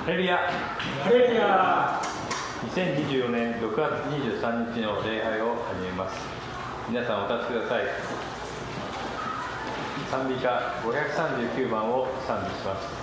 ハレルヤ。ハレルヤ。2024年6月23日の礼拝を始めます。皆さんお立ちください。賛美歌539番を賛美します。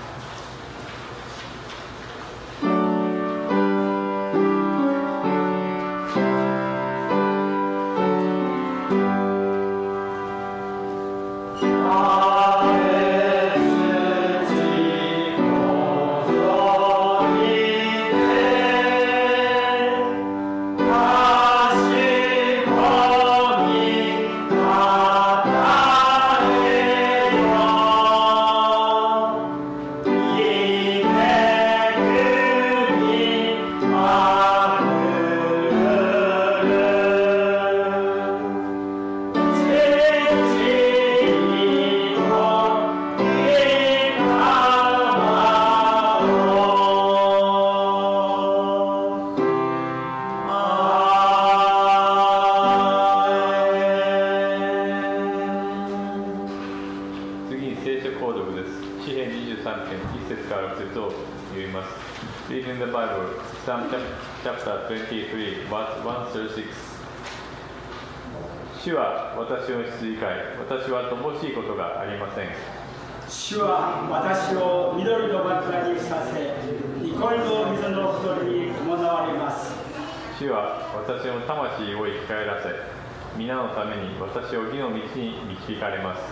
主は私を羊飼い、私は乏しいことがありません。主は私を緑の枕にさせ、憩いの水のほとりに伴われます。主は私の魂を生き返らせ、皆のために私を義の道に導かれます。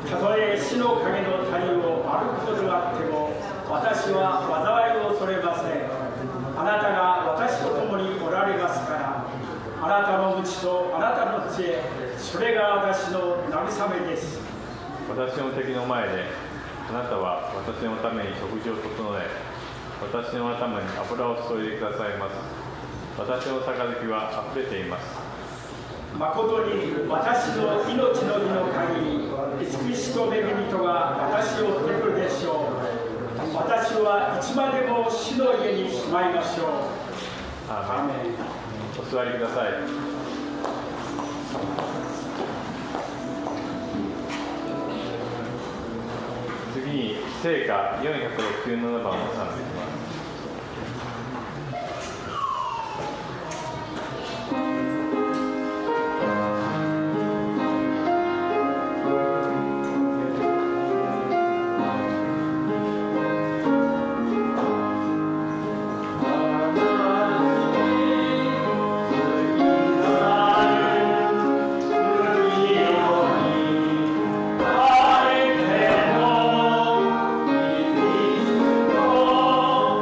たとえ死の影の谷を歩くことがあっても、私は災いを恐れません。あなたが私と共におられますから、あなたの鞭とあなたの杖、それが私の慰めです。私の敵の前であなたは私のために食事を整え、私の頭に油を注いでくださいます。私の杯はあふれています。誠に私の命の日の限り、慈しと恵みとが私を追ってくるでしょう。私はいつまでも主の家に住まいましょう。アーメン。お座りください。次に聖歌467番を賛美します。Oh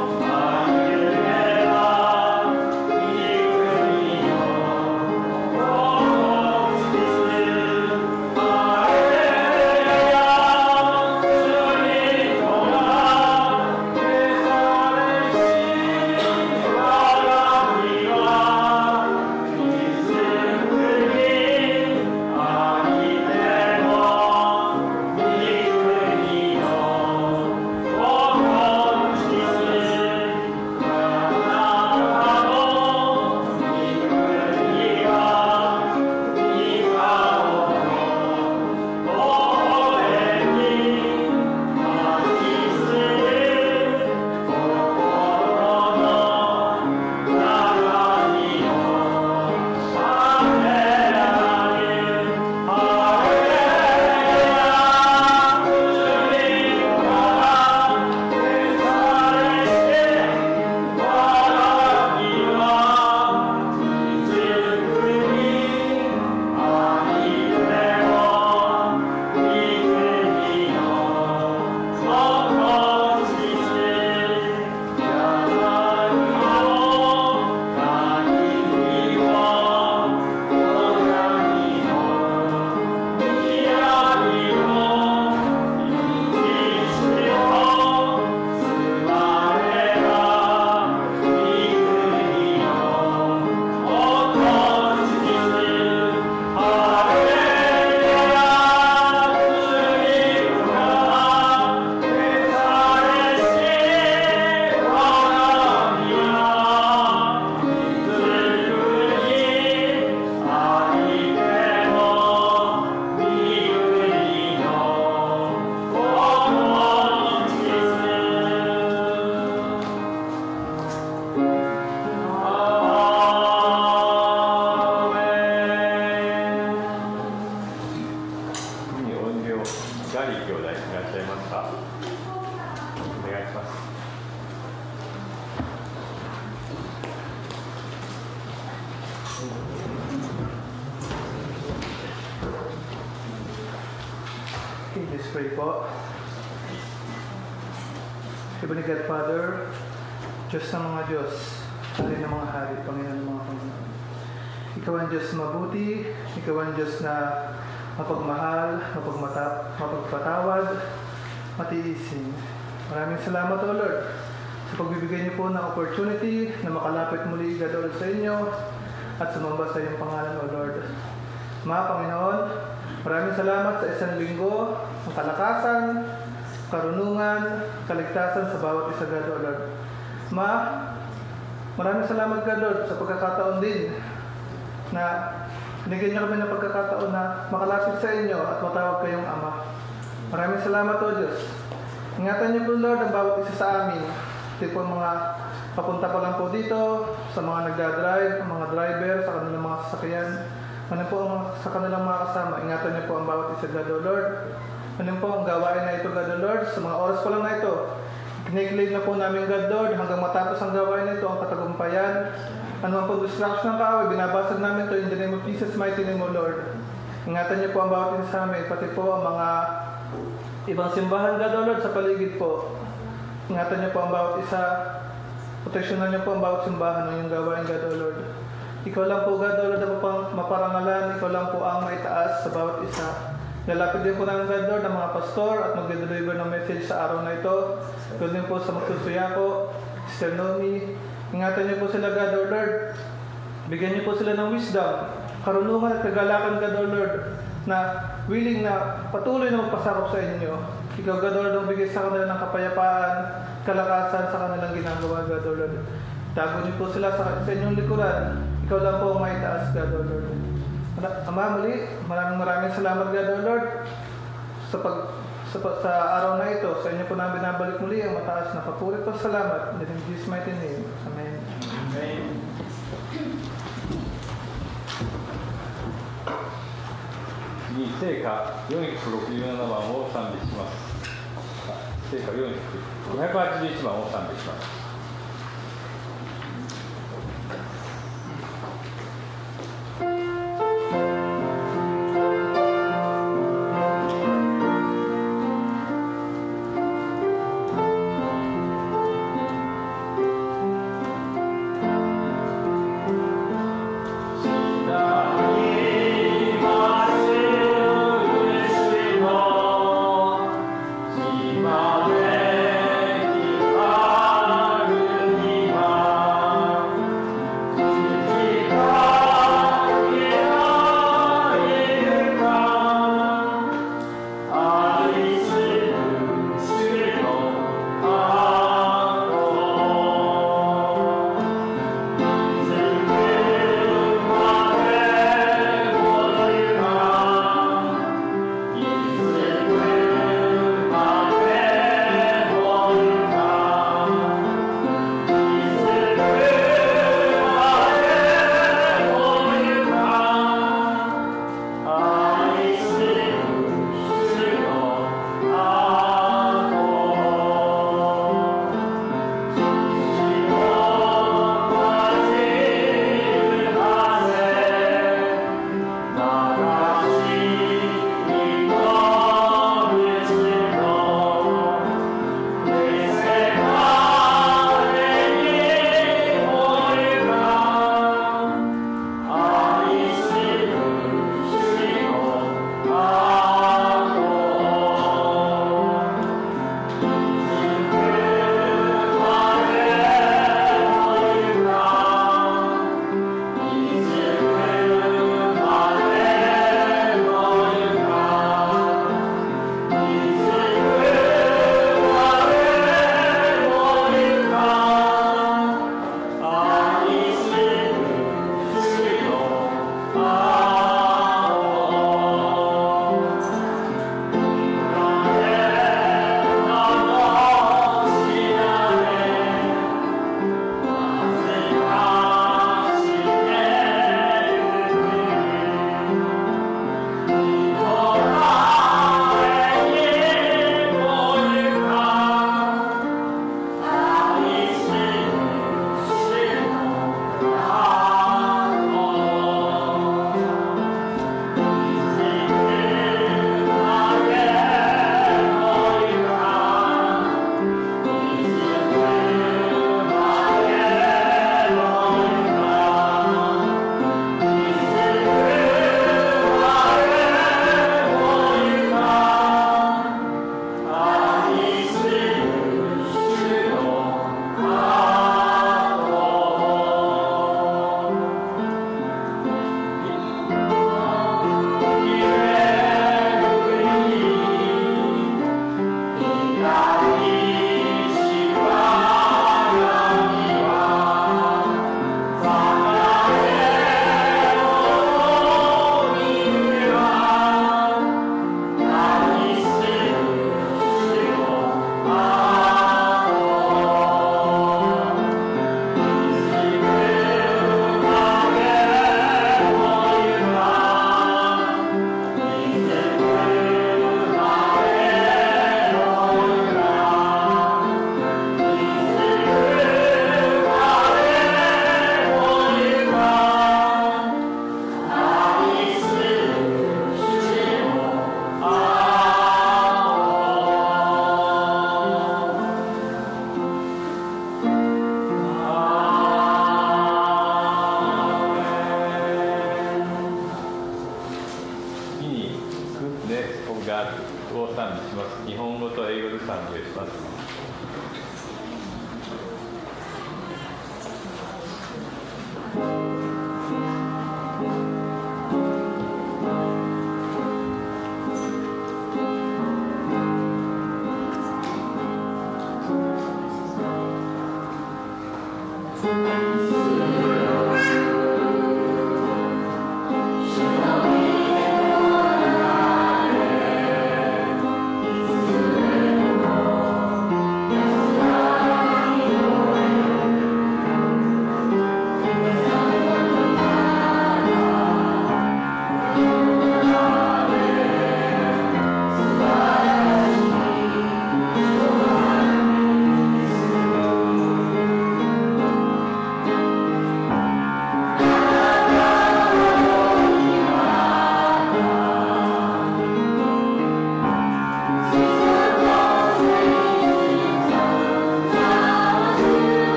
兄弟いらっしゃいますか。お願いします。Please pray po. Heavenly God Father, Diyos ng mga Diyos, Hari ng mga hari, Panginoon ng mga Panginoon. Ikaw ang Diyos mabuti, Ikaw ang Diyos na mapagmahal, mapagpatawad, matiisin. Maraming salamat, O Lord, sa pagbibigay niyo po ng opportunity na makalapit muli, God, Lord, sa inyo at sumamba sa iyong pangalan, O Lord. Mga Panginoon, maraming salamat sa isang linggo, ang kalakasan, karunungan, kaligtasan sa bawat isa, God, O Lord. Maraming salamat, God, Lord, sa pagkakataon din na binigyan niyo kami ng pagkakataon na makalapit sa inyo at matawag kayong Ama. Maraming salamat, O Diyos. Ingatan niyo po, Lord, ang bawat isa sa amin. Ito po mga papunta pa lang po dito, sa mga nagdadrive, ang mga driver, sa kanilang mga sasakyan. Ano po ang sa kanilang mga kasama? Ingatan niyo po ang bawat isa, God, O Lord. Ano po ang gawain na ito, God, O Lord? Sa mga oras pa lang na ito, kinikilig na po namin, God, Lord, hanggang matapos ang gawain na ito, ang katagumpayan. Ano ang pag-distraction ng kaaway, binabasag namin ito in the name of Jesus, mighty name, O Lord. Ingatan niyo po ang bawat isa sa amin, pati po ang mga ibang simbahan, God, O Lord, sa paligid po. Ingatan niyo po ang bawat isa, proteksyonan niyo po ang bawat simbahan ng iyong gawain, God, O Lord. Ikaw lang po, God, O Lord, ang maparangalan, ikaw lang po ang maitaas sa bawat isa. Lalapit din po namin, God, Lord, ang mga pastor at magde-deliver ng message sa araw na ito. Ganoon din po sa magsusuya po, Sister Nomi. Ingatan niyo po sila, God, O Lord. Bigyan niyo po sila ng wisdom, karunungan at kagalakan, God, O Lord, na willing na patuloy na magpasakop sa inyo. Ikaw, God, O Lord, ang bigay sa kanila ng kapayapaan, kalakasan sa kanilang ginagawa, God, O Lord. Tago niyo po sila sa inyong likuran. Ikaw lang po ang maitaas, God, O Lord. Ama, muli, maraming salamat, God, O Lord, sa araw na ito. Sa inyo po namin binabalik muli ang mataas na papuri at salamat. In Jesus' mighty name. Amen. Amen. 次に聖歌467番を賛美します。聖歌581番を賛美します。Amen. 賛美します。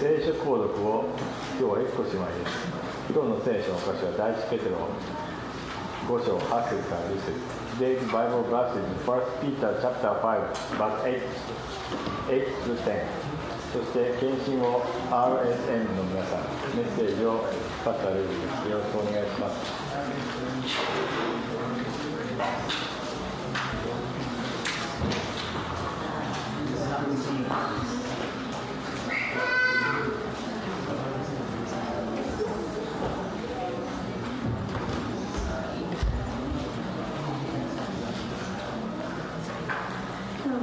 聖書購読を今日は1個しまいです。今日の聖書の箇所は第一ペテロ5章8節から10節。Today's Bible verse is 1 Peter chapter 5 verse 8 to 10。そして献身を RSM の皆さん、メッセージをパスタルーです。よろしくお願いします。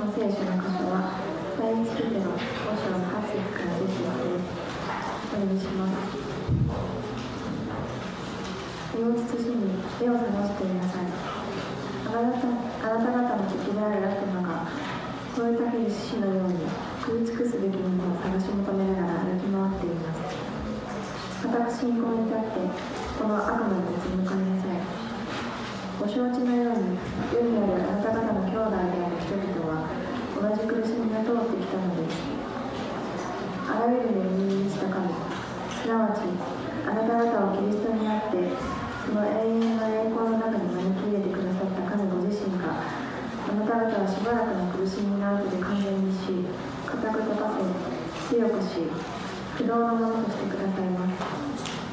の聖書の箇所は第一ペテロ5章8節から10節です。お読みします。身を慎み目を覚ましていなさい。あなた方の敵である悪魔が燃えたける獅子のように食い尽くすべきものを探し求めながら歩き回っています。固く信仰に立ってこの悪魔に立ち向かいなさい。ご承知のように世にあるあなた方の兄弟である人々は同じ苦しみが通ってきたのです。あらゆる恵みにした神、すなわちあなた方をキリストにあってその永遠の栄光の中に招き入れてくださった神ご自身があなた方はしばらくの苦しみの後で完全にし、固く立たせ、強くし、不動のものとしてくださいます。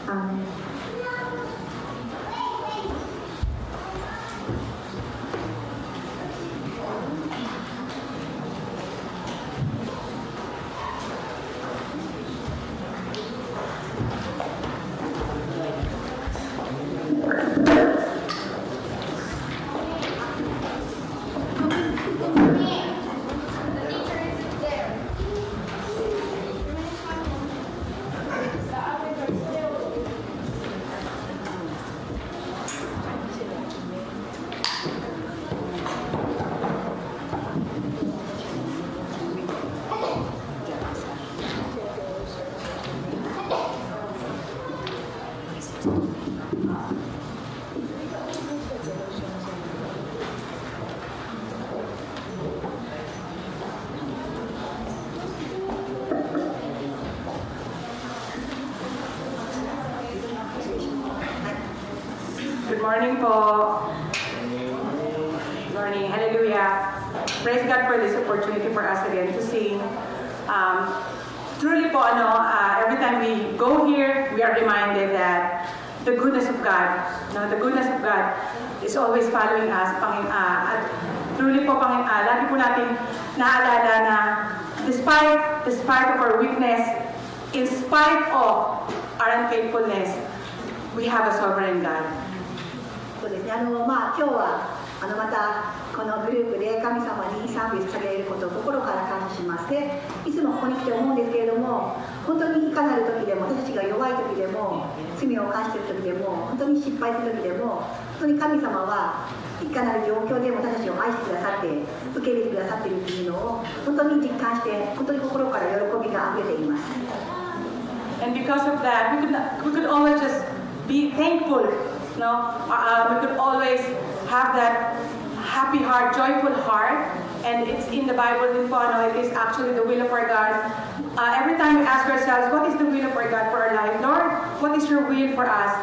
アーメン。Good morning po. Good morning. Hallelujah. Praise God for this opportunity for us again to sing. Truly po, every time we go here, we are reminded that the goodness of God, the goodness of God is always following us. At truly po, lagi po natin naalala na despite of our weakness, in spite of our unfaithfulness, we have a sovereign God. そうですね、今日はまたこのグループで神様に賛美を捧げることを心から感謝します。で、いつもここに来て思うんですけれども、本当にいかなる時でも、私たちが弱い時でも、罪を犯している時でも、本当に失敗する時でも、本当に神様はいかなる状況でも私たちを愛してくださって、受け入れてくださっているというのを本当に実感して、本当に心から喜びがあふれています。And because of that, we could always just be thankful. We could always have that happy heart, joyful heart, and it's in the Bible. It is actually the will of our God. Every time we ask ourselves, what is the will of our God for our life? Lord, what is your will for us?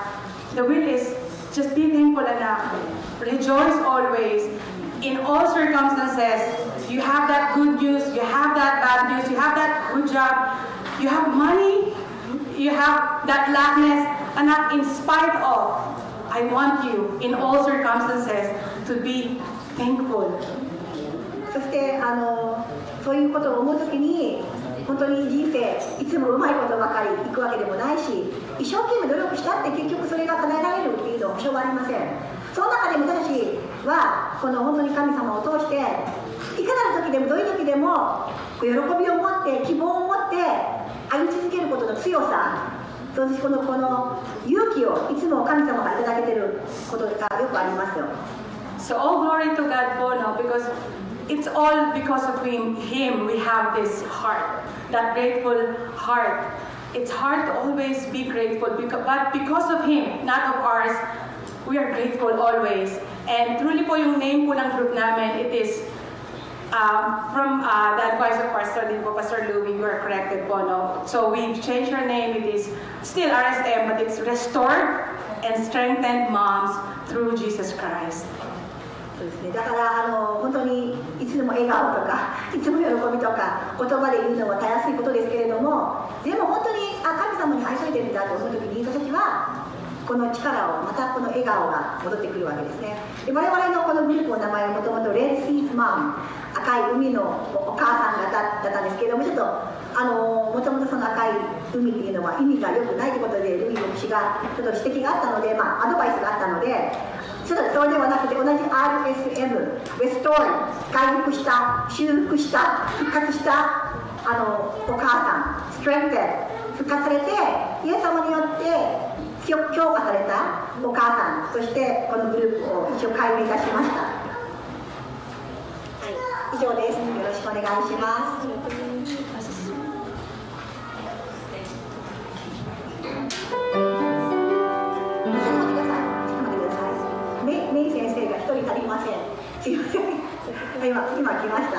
The will is just be thankful enough. Rejoice always. In all circumstances, you have that good news, you have that bad news, you have that good job, you have money, you have that lackness, and not in spite of. I want you, in all circumstances, to be thankful. そしてそういうことを思うときに、本当に人生いつもうまいことばかりいくわけでもないし、一生懸命努力したって結局それが叶えられるっていうのは保証はありません。その中でも私たちはこの本当に神様を通して、いかなる時でもどういう時でも喜びを持って希望を持って歩み続けることの強さ、そしてこの勇気をいつも神様がいただけていることがよくありますよ。So all glory to God, Bono, because it's all because of Him we have this heart, that grateful heart. It's hard to always be grateful, but because of Him, not of ours, we are grateful always. And truly po yung name po ng group namin, it is from the advice of Pastor Louis, you are corrected po, no? So we've changed our name, it is still RSM, but it's Restored and Strengthened Moms through Jesus Christ. そうですね、だから本当にいつでも笑顔とかいつも喜びとか言葉で言うのはたやすいことですけれども、でも本当に神様に愛されてるんだと思う時に私たちはこの力をまたこの笑顔が戻ってくるわけですね。で、我々のこのグループの名前はもともとレッドシーズマン、赤い海のお母さん方だったんですけれども、ちょっともともとその赤い海っていうのは意味が良くないということでルイ牧師がちょっと指摘があったので、アドバイスがあったので、そうではなくて、同じ RSM、レストーン、回復した、修復した、復活したお母さん、ストレング復活されて、イエス様によって強化されたお母さんとしてこのグループを一応解明いたしました。はい、以上です。よろしくお願いします。メイ先生が一人足りません。すいません。今来ました。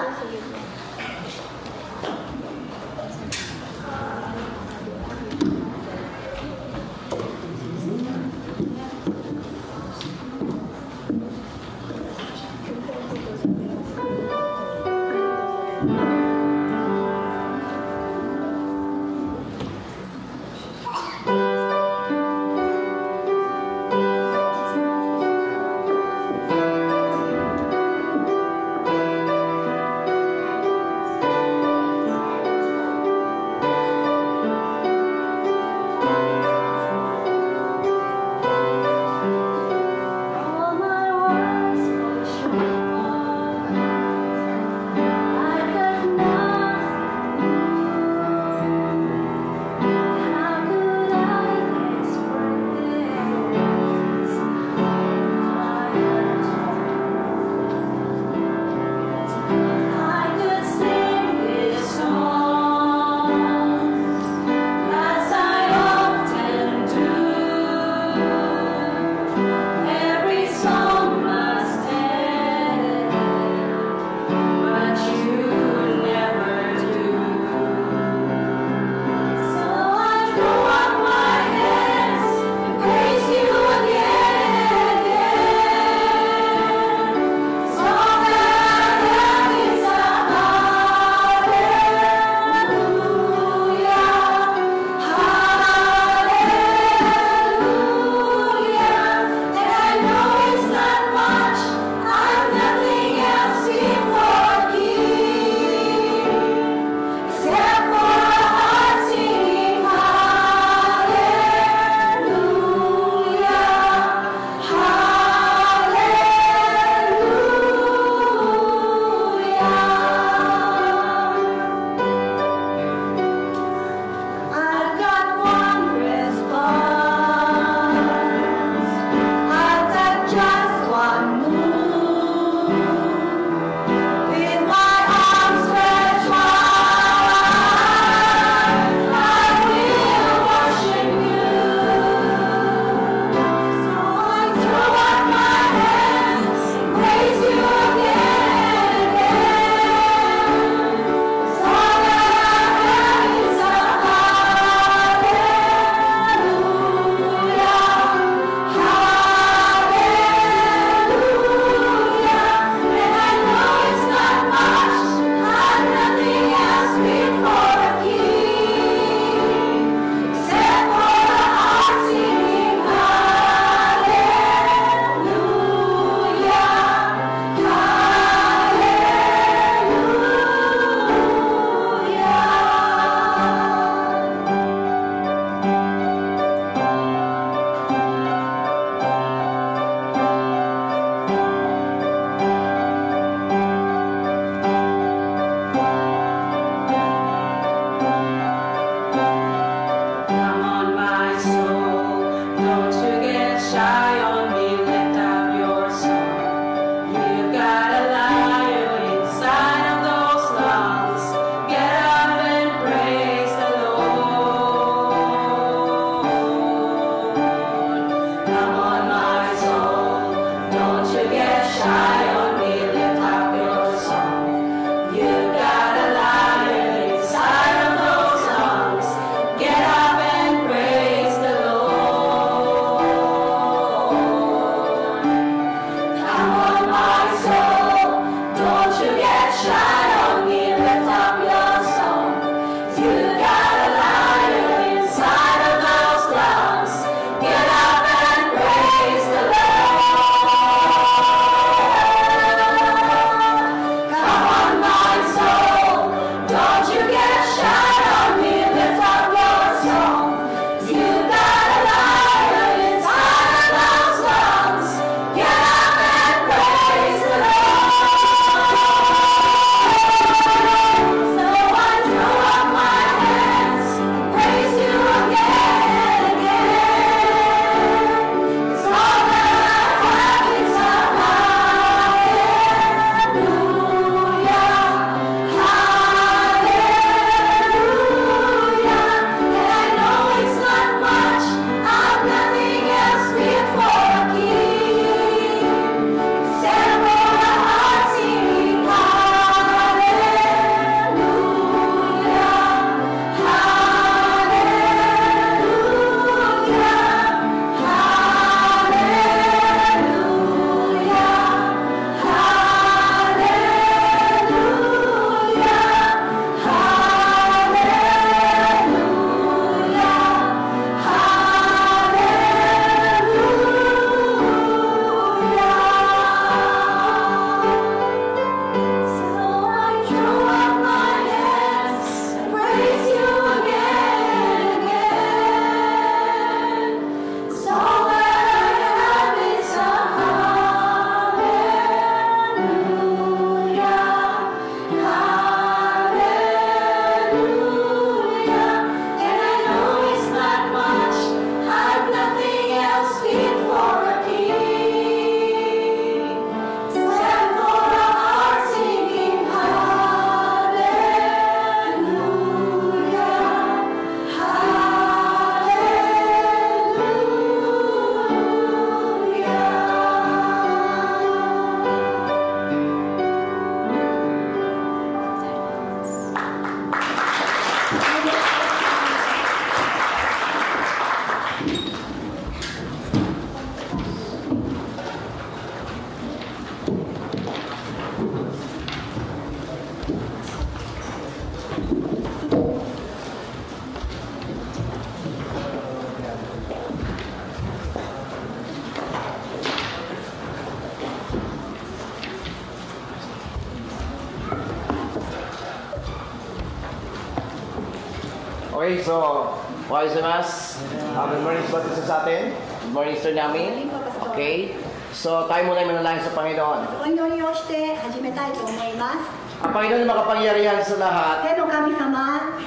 Okay, so, wakaisimasu. Good morning sa atin. Good morning, Sir Nami. Okay. So, tayo muna yung manalangin sa Panginoon. お祈りをして始めたいと思います。 Ang Panginoon na makapangyarihan sa lahat. 天の神様、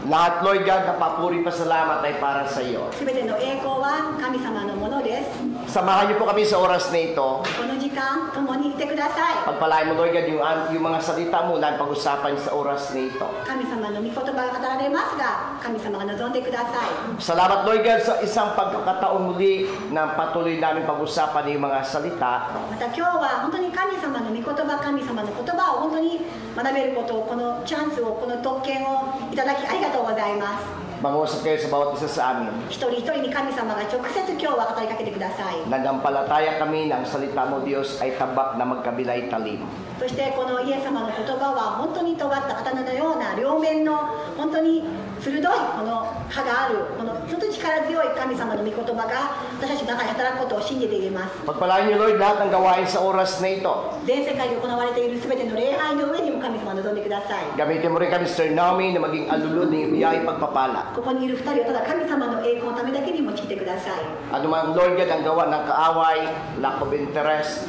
Lahat, Lord God, na papuri pasalamat ay para sa iyo. すべての栄光は神様のものです。 Samahan niyo po kami sa oras na ito. この時間、共にいてください。 Pagpalain mo, Lord God, yung mga salita mo na pag-usapan sa oras na ito. 神様の御言葉が語られますが、神様が望んでください。 Salamat, Lord God, sa isang pagkakataon muli na patuloy namin pag-usapan yung mga salita. また今日は本当に神様の御言葉、神様の言葉を本当に学べることを、このチャンスを、この特権をいただきありがとうございます。 Mangusap kayo sa bawat isa sa amin. 一人一人に神様が直接今日は語りかけてください。 Nagampalataya kami na ang salita mo, Diyos, ay tabak na magkabilay talim. そしてこのイエス様の言葉は本当に尖った刀のような両面の本当に鋭いこの刃があるこの本当に力強い神様の御言葉が私たちの中に働くことを信じています。 Pagpalain niyo, Lord, lahat ng gawain sa oras na ito. 全世界で行われている全ての礼拝の上にも神様を望んでください。 Gamitin mo rin kami, Sir Naomi, na maging alulod ng biyay pagpapala. ここにいる2人をただ神様の栄光のためだけに用いてください。 Ano man, Lord God, ang gawa ng kaaway, lack of interest,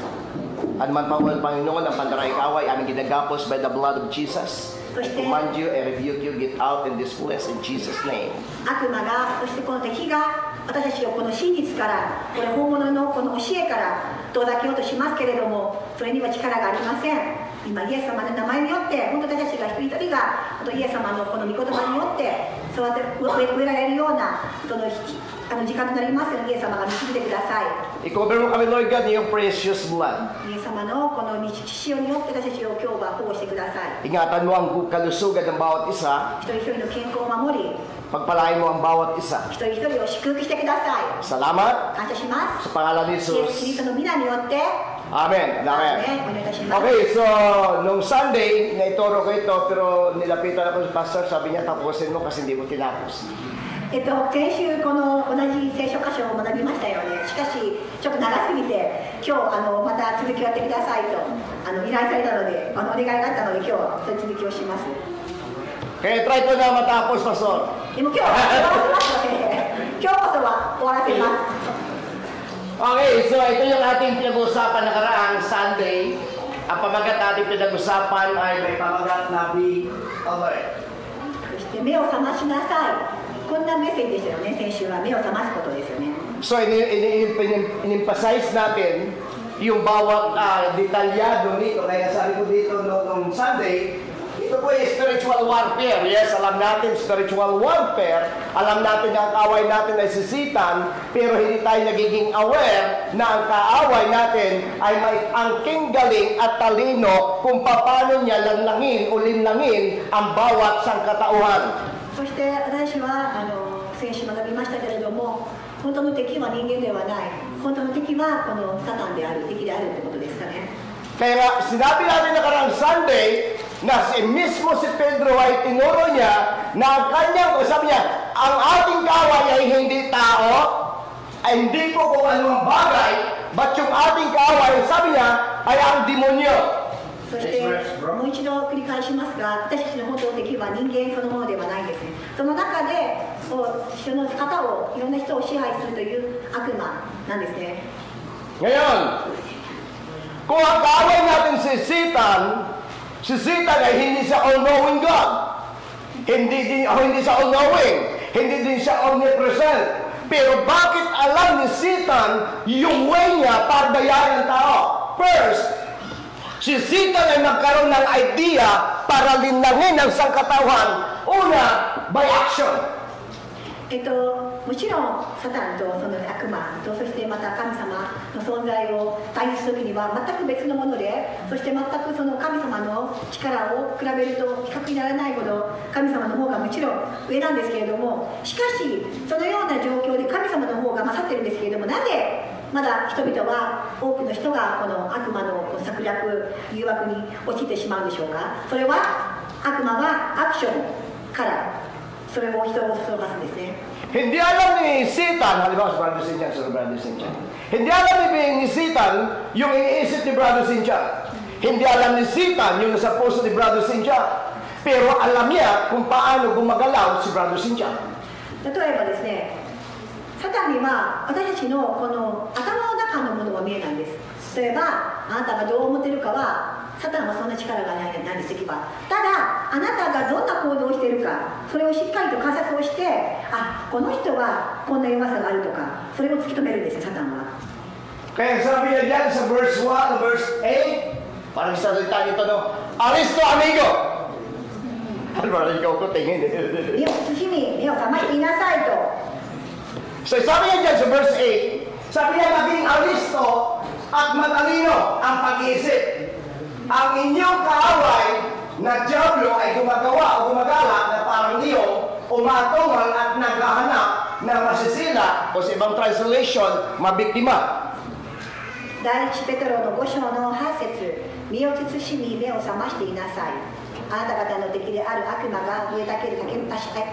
ano man pa, Panginoon, ang pandaray kaaway, aming ginagapos by the blood of Jesus. I command you, I rebuke you, get out in this place in Jesus' name. 悪魔がそしてこの敵が私たちをこの真実からこれ本物のこの教えから遠ざけようとしますけれどもそれには力がありません。今イエス様の名前によって本当に私たちが一人一人が本当イエス様のこの御言葉によってそうやって植えられるようなその時間となりますようにイエス様が導いてください。 I-cover mo kami, Lord God, yung precious blood. イエス様のこの血潮によって私たちを今日は保護してください。 Ingatan mo ang kalusugan ng bawat isa. 一人一人の健康を守り Pagpalain mo ang bawat isa. 一人一人を祝福してください。 Salamat 感謝します。 sa pangalan ni イエス・キリ Jesus. ストの皆によって Amen. ア Amen. ーメンお願いいたします。 Okay, so nung Sunday, naituro ko ito, pero nilapitan ako sa pastor, sabi niya, tapusin mo kasi hindi mo tinapos. 先週この同じ聖書箇所を学びましたよね。しかしちょっと長すぎて今日また続きをやってくださいと依頼されたのでお願いがあったので今日はその続きをします。 Kaya try ko na matapos, pastor. でも今日は終わらせますよ先生。今日こそは終わらせます。 Okay, so ito yung ating pinag-uusapan nakaraang Sunday. Ang pamagat ating pinag-usapan ay may pamagat na be alert. そして目を覚ましなさい。こんなメッセージでしたよね。先週は目を覚ますことですよね。 So, in-emphasize natin yung bawat detalyado nito. Kaya sabi ko dito noong Sunday, ito po ay spiritual warfare. Yes, alam natin spiritual warfare. Alam natin na ang kaaway natin ay sisitan, pero hindi tayo nagiging aware na ang kaaway natin ay may angking galing at talino kung paano niya lanlangin o linlangin ang bawat sangkatauhan. そして私は先週学びましたけれども本当の敵は人間ではない本当の敵はこのサタンである敵であるということですかね。 Kaya nga, sinabi natin nakaraang Sunday na mismo si Pedro ay tinuro niya na ang kanyang, sabi niya, ang ating kaaway ay hindi tao, ay hindi po kung anong bagay, but yung ating kaaway, sabi niya, ay ang demonyo. そしてもう一度繰り返しますが私たちの本当の敵は人間そのものではないんですね。その中で人の方をいろんな人を支配するという悪魔なんですね。 Ngayon, kung ang kaaway natin si Satan ay hindi siya all-knowing God. Hindi siya all-knowing. Hindi din siya omnipresent. Pero bakit alam ni Satan yung way niya para dayain ang tao? First, si Satan ay magkaroon ng idea para linlangin ang sangkatauhan. Una, by action. もちろんサタンとその悪魔とそしてまた神様の存在を対比する時には全く別のものでそして全くその神様の力を比べると比較にならないほど神様の方がもちろん上なんですけれどもしかしそのような状況で神様の方が勝ってるんですけれどもなぜまだ人々は多くの人がこの悪魔の策略誘惑に陥ってしまうんでしょうか。それは悪魔はアクションからそれを人をそそらかすんですね。 Hindi alam ni Satan, halimbawa sa Brother Sinjan, hindi alam ni Satan yung iniisip ni Brother Sinjan. Hindi alam ni Satan yung nasa puso ni Brother Sinjan. pero alam niya kung paano gumagalaw si Brother Cynthia. 例えばですね、サタンには私たちのこの頭の中のものは見えないんです。例えばあなたがどう思っているかはサタンはそんな力がないんです。ただあなたがどんな行動をしているか、それをしっかりと観察をして、あ、この人はこんな弱さがあるとか、それを突き止めるんですよ、サタンは。Kaya sabi niya dyan sa verse 1 verse 8, parang salita nito no, Aristo amigo. Ano ba ikaw ko tingin? 目を慎み、目を覚ましていなさいと。 So sabi niya dyan sa verse 8, sabi niya maging Aristo at matalino ang pag-iisip. Ang inyong kaaway na Diablo ay gumagawa o gumagala na parang leon, umatungal at naghahanap na masisila o sa ibang translation, mabiktima. 第一ペトロの5章の8節、身を慎み目を覚ましていなさい。あなた方の敵である悪魔が飢えたける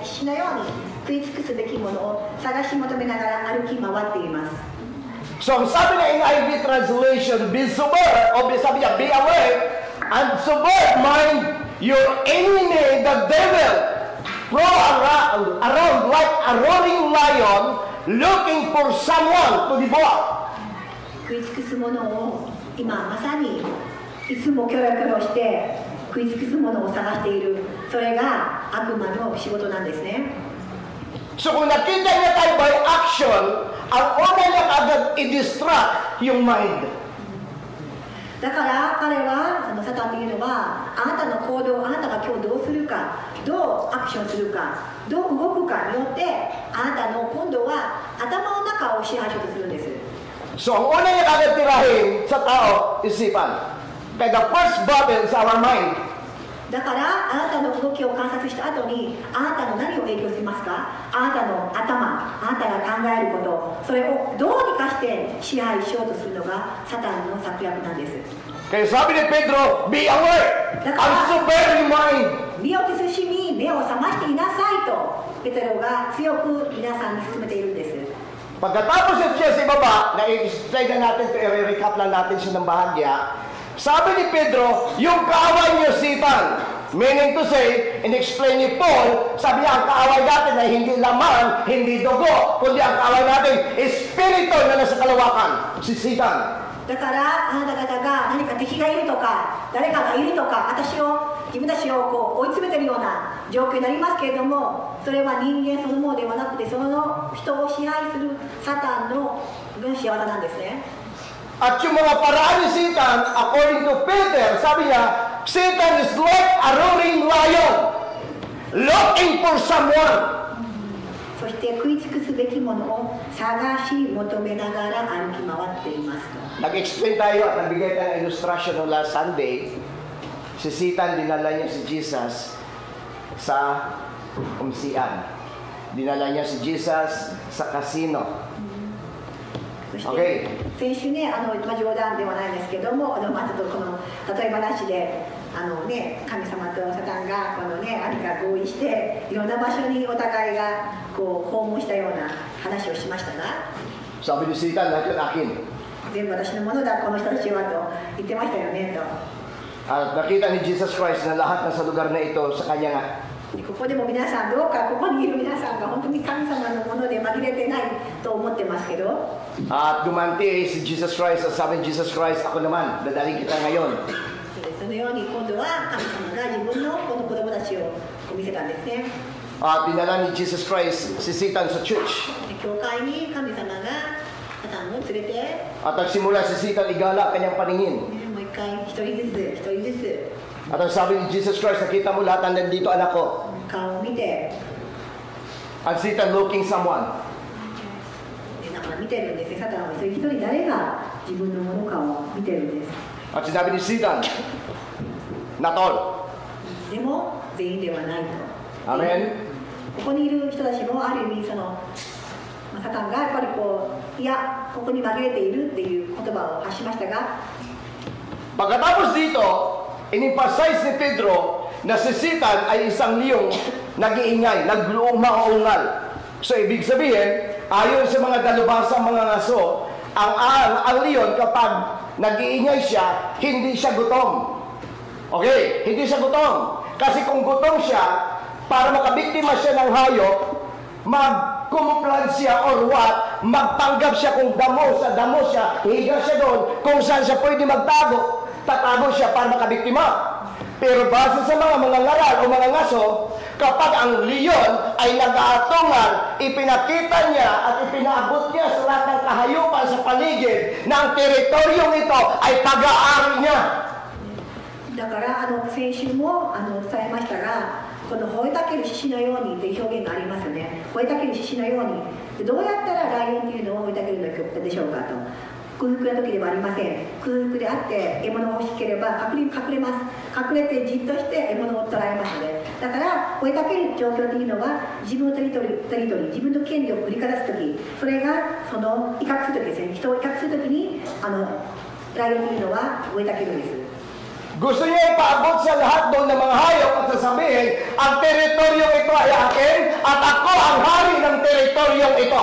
石のように食い尽くすべきものを探し求めながら歩き回っています。 So ang sabi na NIV translation, be sober, o sabi niya, be aware, and sober mind your enemy, the devil, prowl around like a roaring lion, looking for someone to devour. 食い尽くすものを今まさにいつもキョロキョロして食い尽くすものを探している、それが悪魔の仕事なんですね。 So kung nakita niya tayo by action, ang una niya agad i-distract yung mind. だから彼はサタンというのはあなたの行動、あなたが今日どうするか、どうアクションするか、どう動くかによってあなたの今度は頭の中を支配しようとするんです。 So ang una niya agad tirahin sa tao, isipan. Kaya the first battle is our mind. だからあなたの動きを観察した後にあなたの何を影響しますか、あなたの頭、あなたが考えること、それをどうにかして支配しようとするのがサタンの策略なんです。 Kaya sabi ni Pedro, be aware, and sober your mind. 身を慎み目を覚ましていなさいとペテロが強く皆さんに勧めているんです。 Pagkatapos siya sa ibaba, na-explain na natin ito, i-recap lang natin siya ng bahagya. Sabi ni Pedro, yung kaaway niyo Satan. Meaning to say, in-explain ni Paul, sabi niya ang kaaway natin ay hindi laman, hindi dugo, kundi ang kaaway natin, espiritu na nasa kalawakan, si Satan. だからあなた方が何か敵がいるとか誰かがいるとか自分たちをこう追い詰めているような状況になりますけれども、それは人間そのものではなくてその人を支配するサタンの仕業なんですね。 At yung mga paraan ni Satan, according to Peter, sabi niya, Satan is like a roaring lion, looking for someone. そして食い尽くすべきものを探し求めながら歩き回っていますと。 Nag-explain tayo at nagbigay tayo ng illustration no last Sunday. Si Satan, dinala niya si Jesus sa umsian. Dinala niya si Jesus sa casino. そして、 Okay. 先週ね、冗談ではないんですけども、ちょっとこの例え話で神様とサタンが何か合意していろんな場所にお互いがこう訪問したような話をしましたが、 Sabi ni Satan, lahat yun akin. 全部私のものだこの人たちはと言ってましたよねと。 At nakita ni Jesus Christ na lahat na sa lugar na ito sa kanya nga. ここでも皆さんどうかここにいる皆さんが本当に神様のもので紛れてないと思ってますけど。 At gumanti si Jesus Christ at sabi ni Jesus Christ, ako naman, dadaling kita ngayon. そのように今度は神様が自分のこの子供たちを見せたんですね。 At dinala ni Jesus Christ si Satan sa church. 教会に神様がサタンを連れて、 At nagsimula si Satan igala kanyang paningin. もう一回一人ずつ一人ずつ At ang sabi ni Jesus Christ, nakita mo lahat ng nandito anak ko. 顔を見て、 At Satan looking someone. だから見てるんですね。サタンは一人一人誰が自分のものかを見てるんです。 At sinabi ni Satan, not all. でも全員ではないと。 Amen? ここにいる人たちもある意味サタンがやっぱりいやここに紛れているっていう言葉を発しましたが、 Pagkatapos dito, in-emphasize ni Pedro na si Satan ay isang liyong nag-iingay, naglumaungal. So ibig sabihin, ayon sa mga dalubhasang mga ngaso, ang leon kapag nag-iingay siya, hindi siya gutom. Okay, hindi siya gutom. Kasi kung gutom siya, para makabiktima siya ng hayop, mag-kumuplan siya or what, magpanggap siya kung damo siya, higa siya doon, kung saan siya pwede magtago, tatago siya para makabiktima. Pero base sa mga ngaral o mga ngaso, kapag ang leon ay nag-aatungan, ipinakita niya at ipinaabot niya sa lahat ng kahayupan sa paligid na ang teritoryong ito ay pag-aari niya. だから先週も伝えましたが、この吠えたける獅子のようにという表現がありますよね。吠えたける獅子のようにで、どうやったらライオンというのを吠えたけるのでしょうかと。空腹な時ではありません。空腹であって獲物が欲しければ隠れます。隠れてじっとして獲物を捕らえますので、だから吠えたける状況というのは自分のテリトリー、自分の権利を振りかざす時、それがその威嚇する時ですね。人を威嚇する時にライオンというのは吠えたけるんです。 Gusto niya ipaabot sa lahat doon ng mga hayop at sasabihin, ang teritoryong ito ay akin at ako ang hari ng teritoryong ito.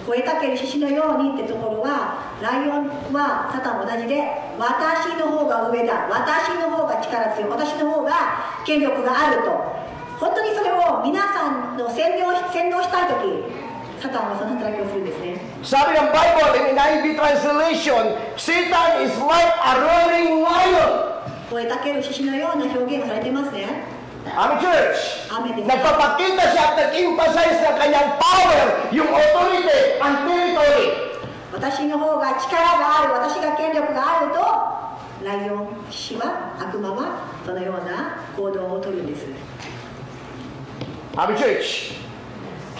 吠えたける獅子のようにってところは、ライオンはサタンも同じで、私の方が上だ、私の方が力強い、私の方が権力があると、本当にそれを皆さんの洗脳したいとき、サタンはその働きをするんですね。Sabi ng Bible in NIV translation, Satan is like a roaring lion. 吠えたける獅子のような表現がされてますね。Amen, church. Amen. Nagpapakita siya at nag-emphasize sa kanyang power, yung authority, ang territory. 私の方が力がある、私が権力があると、ライオン、獅子は、悪魔はそのような行動をとるんです。Amen, church.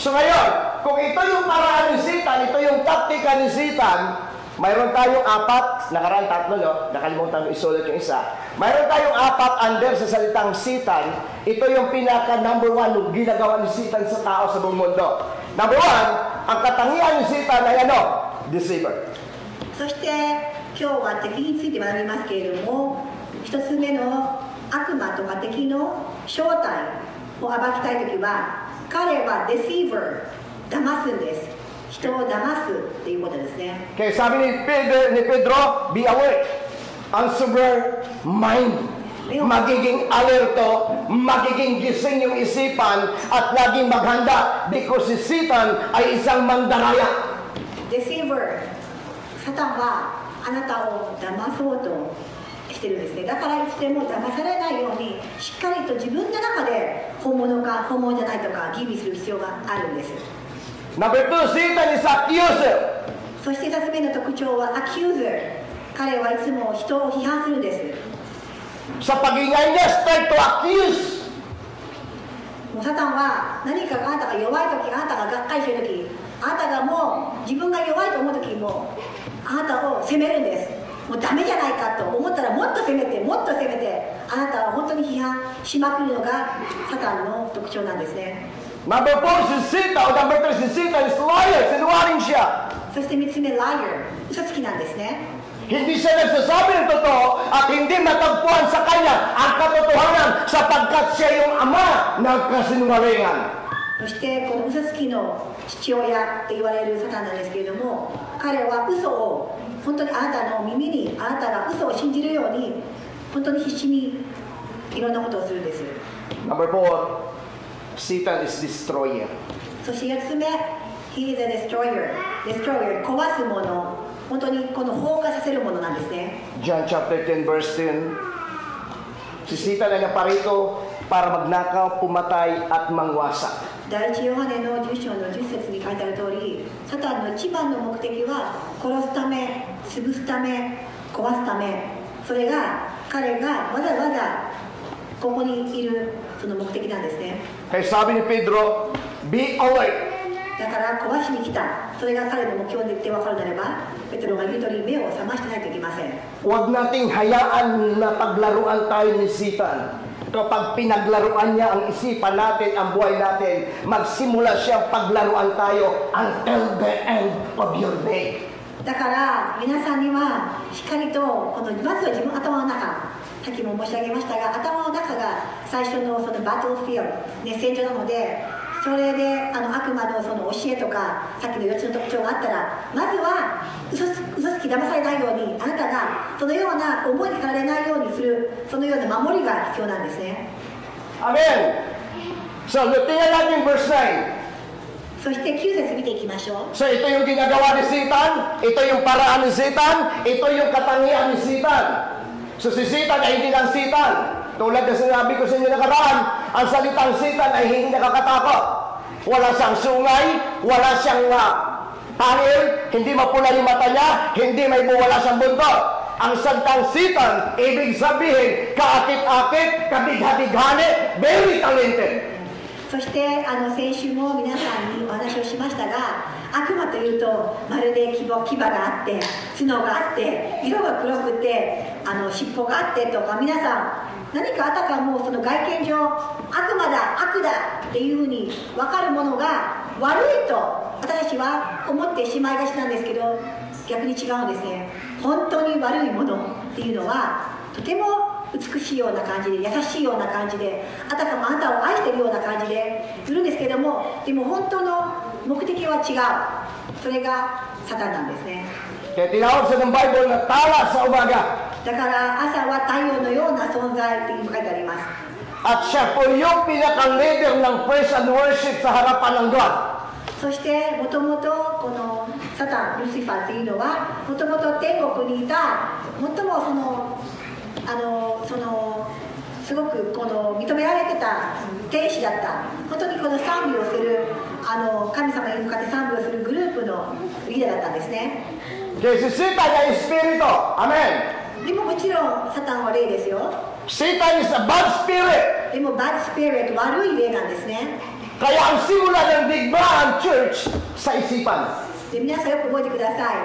So ngayon, kung ito yung paraan ni Satan, ito yung taktika ni Satan, mayroon tayong apat, nakaraan tatlo, no? Nakalimutan ko isulat yung isa. Mayroon tayong apat under sa salitang Satan. Ito yung pinaka number one yung ginagawa ni Satan sa tao sa buong mundo. Number one, ang katangian ni Satan ay ano? Deceiver. そして今日は敵について学びますけれども、一つ目の悪魔とか敵の正体を暴きたいときは、彼はデシーバー、騙すんです。人を騙すっていうことですね。Kaya sabi ni Pedro, be awake. Ang sober mind. Magiging alerto, magiging gising yung isipan, at laging maghanda because si Satan ay isang mandaraya. Deceiver. サタンはあなたを騙そうとしてるんですね。だからいつでも騙されないように、しっかりと自分の中で本物か本物じゃないとか吟味する必要があるんです。Number two, Satan is accuser. そして2つ目の特徴は accuser。彼はいつも人を批判するんです。Sa pag-ingay niya, start to accuse. もうサタンは何かあなたが弱い時、あなたががっかりしてる時、あなたがもう自分が弱いと思う時もあなたを責めるんです。もうダメじゃないかと思ったらもっと責めてもっと責めて、あなたを本当に批判しまくるのがサタンの特徴なんですね。Number four, si Satan, o number three, si Satan is liar. Sinungaling siya. そして3つ目 liar、 嘘つきなんですね。Hindi siya nagsasabi ng totoo at hindi matagpuan sa kanya ang katotohanan sapagkat siya yung ama ng kasinungalingan. そしてこの嘘つきの父親と言われるサタンなんですけれども、彼は嘘を本当にあなたの耳に、あなたが嘘を信じるように本当に必死にいろんなことをするんです。 Number four, Satan is destroyer. そして4つ目 He is a destroyer。 destroyer、 壊すもの、本当にこの放火させるものなんですね。 John chapter 10 verse 10. Si Satan ay naparito para magnakaw, pumatay at mangwasak. 第一ヨハネの10章の10節に書いてある通り、サタンの一番の目的は殺すため、潰すため、壊すため、それが彼がわざわざここにいるその目的なんですね。 Kaya sabi ni Pedro, be alert. だから壊しに来た、それが彼の目標で分かるならば、ペテロが言う通り目を覚ましてないといけません。 Huwag nating hayaan na paglaruan tayo ni Satan. Kapag pinaglaruan niya ang isipan natin, ang buhay natin, magsimula siyang paglaruan tayo until the end of your day. だから皆さんにはしっかりとこのまずは自分の頭の中、さっきも申し上げましたが、頭の中が最初のそのバトルフィールド、戦場なので、それで悪魔のその教えとかさっきの4つの特徴があったら、まずは嘘つき騙されないように、あなたがそのような思いに駆られないようにする、そのような守りが必要なんですね。Amen. So, tingnan natin verse 9. そして9節見ていきましょう。 So, ito yung ginagawa ni Satan, ito yung paraan ni Satan, ito yung katangian ni Satan. So, si Satan ay hindi lang Satan. Tulad na sinabi ko sa inyo nakaraan, ang salitang Satan ay hindi nakakatakot. Wala siyang sungay, wala siyang pangil, hindi mapula yung mata niya, hindi may buwala siyang buntot. Ang salitang Satan, ibig sabihin, kaakit-akit, kabigha-bighani, very talented. そして先週も皆さんにお話をしましたが、悪魔というとまるで牙があって角があって色が黒くて尻尾があってとか、皆さん何かあたかもその外見上悪魔だ悪だっていうふうに分かるものが悪いと私たちは思ってしまいがちなんですけど、逆に違うんですね。本当に悪いものっていうのはとても美しいような感じで、優しいような感じで、あたかもあなたを愛しているような感じでいるんですけれども、でも本当の目的は違う。それがサタンなんですね。 Kaya tinawag sa ng Bible na tala sa umaga. だから朝は太陽のような存在っていうのが書いてあります。 At siya po yung pinaka-leader ng praise and worship sa harapan ng God. そしてもともとこのサタン、ルシファーっていうのはもともと天国にいた最もすごく認められてた天使だった。本当にこの賛美をする神様に向かって賛美をするグループのリーダーだったんですね。 Kaya si Satan ay espiritu. Amen. でももちろんサタンは霊ですよ。 Satan is a bad spirit. でもバッドスピリット、悪い霊なんですね。 Kaya ang simula ng digmaan church sa isipan. で皆さんよく覚えてください。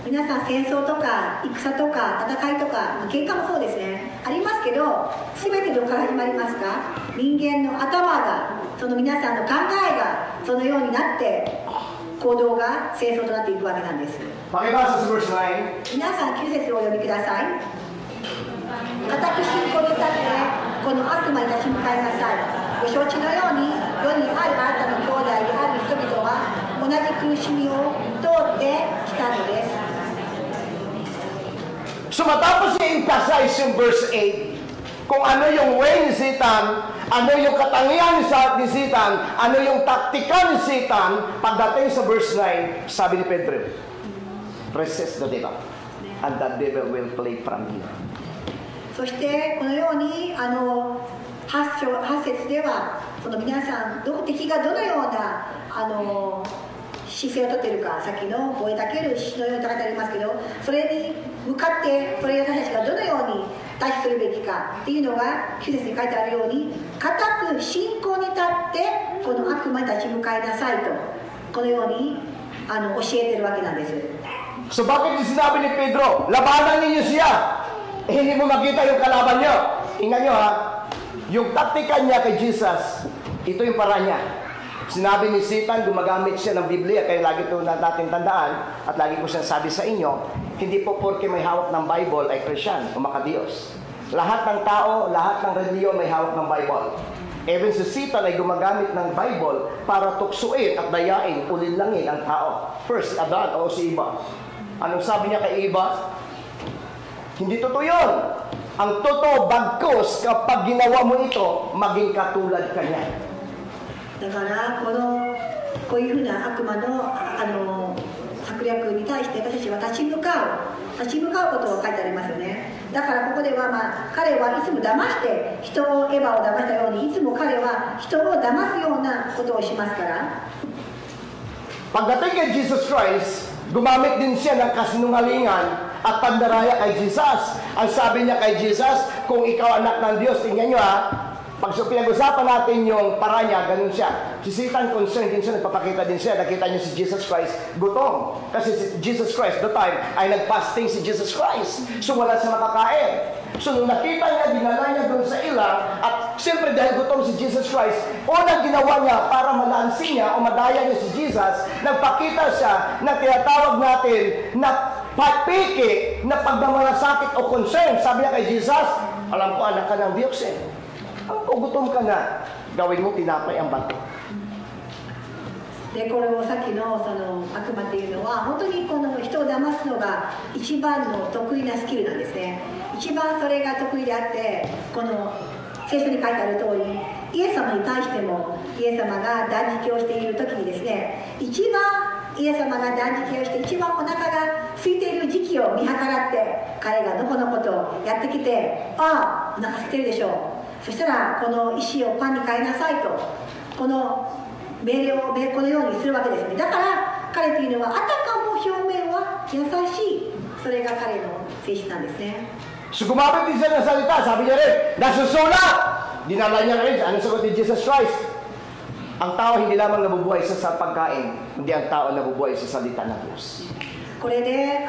皆さん戦争とか戦とか戦いとか喧嘩もそうですね、ありますけど、全てどこから始まりますか？人間の頭が、その皆さんの考えがそのようになって行動が戦争となっていくわけなんです。 Pakibasa sa verse 9. 皆さん9節をお読みください。固く信仰に立ってこの悪魔に立ち向かいなさい。ご承知のように世にあるあなたの兄弟である人々は同じ苦しみを通ってきたのです。 So matapos i-emphasize yung verse 8, kung ano yung way ni Satan, ano yung katangian ni Satan, ano yung taktika ni Satan, pagdating sa verse 9, sabi ni Pedro, resist the devil, and the devil will flee from you. そしてこのように8節ではこの皆さん敵がどのような姿勢をとっているか、さっきの燃えたける獅子のように書いてありますけど、それに向かってそれを私たちがどのように対処するべきかっていうのが9節に書いてあるように、固く信仰に立ってこの悪魔に立ち向かいなさいと、このように教えているわけなんです。 So bakit sinabi ni Pedro, labanan ninyo siya? Hindi mo makita yung kalaban niyo. Tingnan niyo ha, yung taktika niya kay Jesus, ito yung paraan niya. Sinabi ni Satan, gumagamit siya ng Biblia, kaya lagi ito natin tandaan, at lagi ko siya sabi sa inyo, hindi po porke may hawak ng Bible ay Christian o makadiyos. Lahat ng tao, lahat ng reliyon may hawak ng Bible. Even si Satan ay gumagamit ng Bible para tuksuin at dayain, ulinlangin ang tao. First, Adan o si Eva. Anong sabi niya kay Eva? Hindi totoo yun. Ang totoo, bagkus, kapag ginawa mo ito, maging katulad ka niya. だからこういうふうな悪魔の策略に対して私たちは立ち向かうことを書いてありますよね。だからここでは、彼はいつも騙して人をエヴァを騙したように、いつも彼は人を騙すようなことをしますから。 Pagdating kay Jesus Christ, gumamit din siya ng kasinungalingan at pandaraya kay Jesus. Ang sabi niya kay Jesus, kung ikaw anak ng Diyos, tingnan niyo ha, pag pinag-usapan natin yung para niya, ganun siya. Si Satan concerned din siya, nagpapakita din siya. Nakita niyo si Jesus Christ, gutom. Kasi si Jesus Christ, the time, ay nag-fasting si Jesus Christ. So wala siya makakain. So nung nakita niya, dinala niya doon sa ilang, at siyempre dahil gutom si Jesus Christ, unang ginawa niya para malansin niya o madaya niya si Jesus, nagpakita siya na tinatawag natin na pagpiki na pagmamalasakit o concern. Sabi niya kay Jesus, alam ko anak ka ng Diyos eh. Ang gutom ka na, gawin mo tinapay ang bato. でこれをさっきの悪魔っていうのは本当にこの人を騙すのが一番の得意なスキルなんですね。一番それが得意であって、この聖書に書いてある通り、イエス様に対しても、イエス様が断食をしている時にですね、一番イエス様が断食をして一番お腹が空いている時期を見計らって、彼がのこのことをやってきて、ああ、お腹空いてるでしょう。そしたら、この石をパンに変えなさいと、この命令をこのようにするわけですね。だから彼というのは、あたかも表面は優しい、それが彼の性質なんですね。So gumamit din siya ng salita, sabi niya rin, nasusulat! Dinala niya rin, ano sagot ni Jesus Christ? Ang tao hindi lamang nabubuhay sa pagkain, kundi ang tao nabubuhay sa salita ng Diyos. これで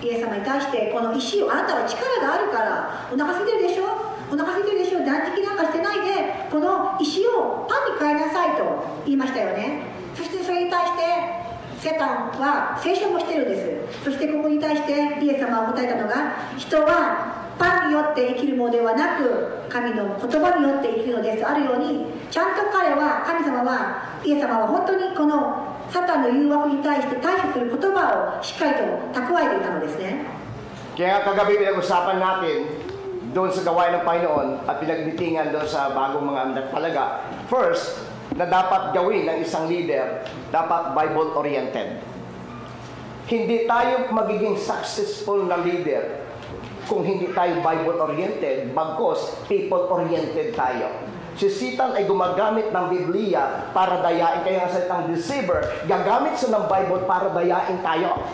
イエス様に対して、この石を、あなたは力があるからお腹空いてるでしょ、お腹空いてるでしょ、断食なんかしてないでこの石をパンに変えなさいと言いましたよね。そしてそれに対してセタンは聖書もしてるんです。そしてここに対してイエス様は答えたのが、人はパンによって生きるものではなく神の言葉によって生きるのですあるように、ちゃんと神様はイエス様は本当にこのサタンの誘惑に対して対処する言葉をしっかりと蓄えていたのですね。 Kaya kagabi pinag-usapan natin doon sa gawain ng Panginoon at pinagmitingan doon sa bagong mga anak talaga. First, na dapat gawin ng isang leader, dapat Bible-oriented. Hindi tayo magiging successful na leader kung hindi tayo Bible-oriented, bagkos people-oriented tayo. Si Satan ay gumagamit ng Biblia para dayain, kaya nga salitang deceiver, gagamit siya ng Bible para dayain tayo.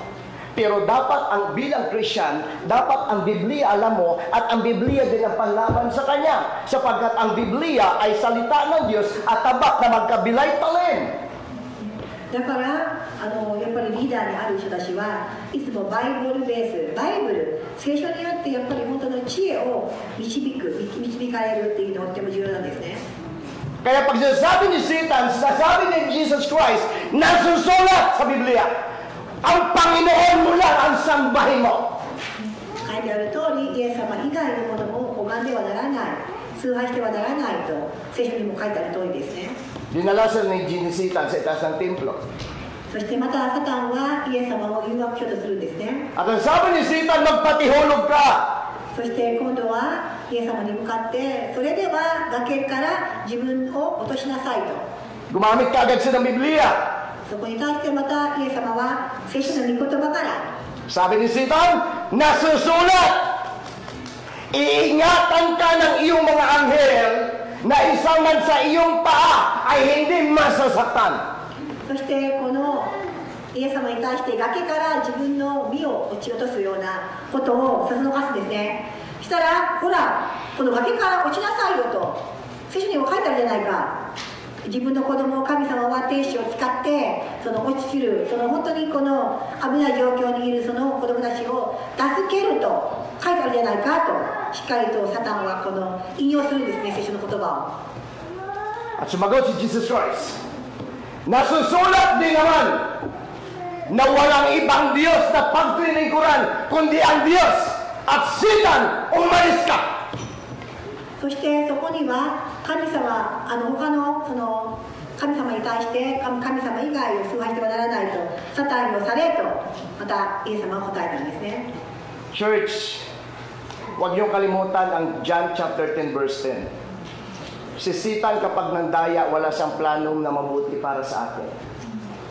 Pero dapat ang bilang Christian, dapat ang Biblia alam mo at ang Biblia din ang panlaban sa Kanya. Sapagkat ang Biblia ay salita ng Diyos at tabak na magkabilay talin. だからやっぱりリーダーにある人たちはいつもバイブルベース、バイブル、聖書によってやっぱり本当の知恵を導かれるっていうのがとても重要なんですね。 Kaya pag sinasabi ni Satan, sinasabi ni Jesus Christ, nasusulat sa Biblia, ang Panginoon mo lang ang sambahin mo. 書いてある通り、イエス様以外のものも拝んではならない、崇拝してはならないと聖書にも書いてある通りですね。 Dinala siya ni Satan sa itaas ng templo. そしてまたサタンはイエス様を誘惑しようとするんですね。 At ang sabi ni Satan, magpatihulog ka. そして今度はイエス様に向かって、それでは崖から自分を落としなさいと。 Gumamit ka agad siya ng Biblia. そこに対してまたイエス様は聖書の御言葉から、 Sabi ni Satan, nasusulat. Iingatan ka ng iyong mga anghel na isang man sa iyong paa ay hindi masasaktan. そしてこのイエス様に対して崖から自分の身を落ち落とすようなことをそそのかすんですね。したら、ほら、この崖から落ちなさいよと聖書にも書いてあるじゃないか。自分の子供を神様は天使を使ってその落ちる、その本当にこの危ない状況にいるその子供たちを助けると書いてあるじゃないかと、しっかりとサタンはこの引用するんですね、聖書の言葉を。 At sumagot si Jesus Christ, nasusulat din naman na walang ibang Diyos na pagtilingkuran kundi ang Diyos at Satan, umalis ka. そしてそこには神様、他のその神様に対して神様以外を崇拝してはならないと、サタンにをされとまたイエス様は答えたんですね。 Church, huwag niyong kalimutan ang John chapter 10 verse 10. Si Satan kapag nandaya, wala siyang planong na mabuti para sa atin.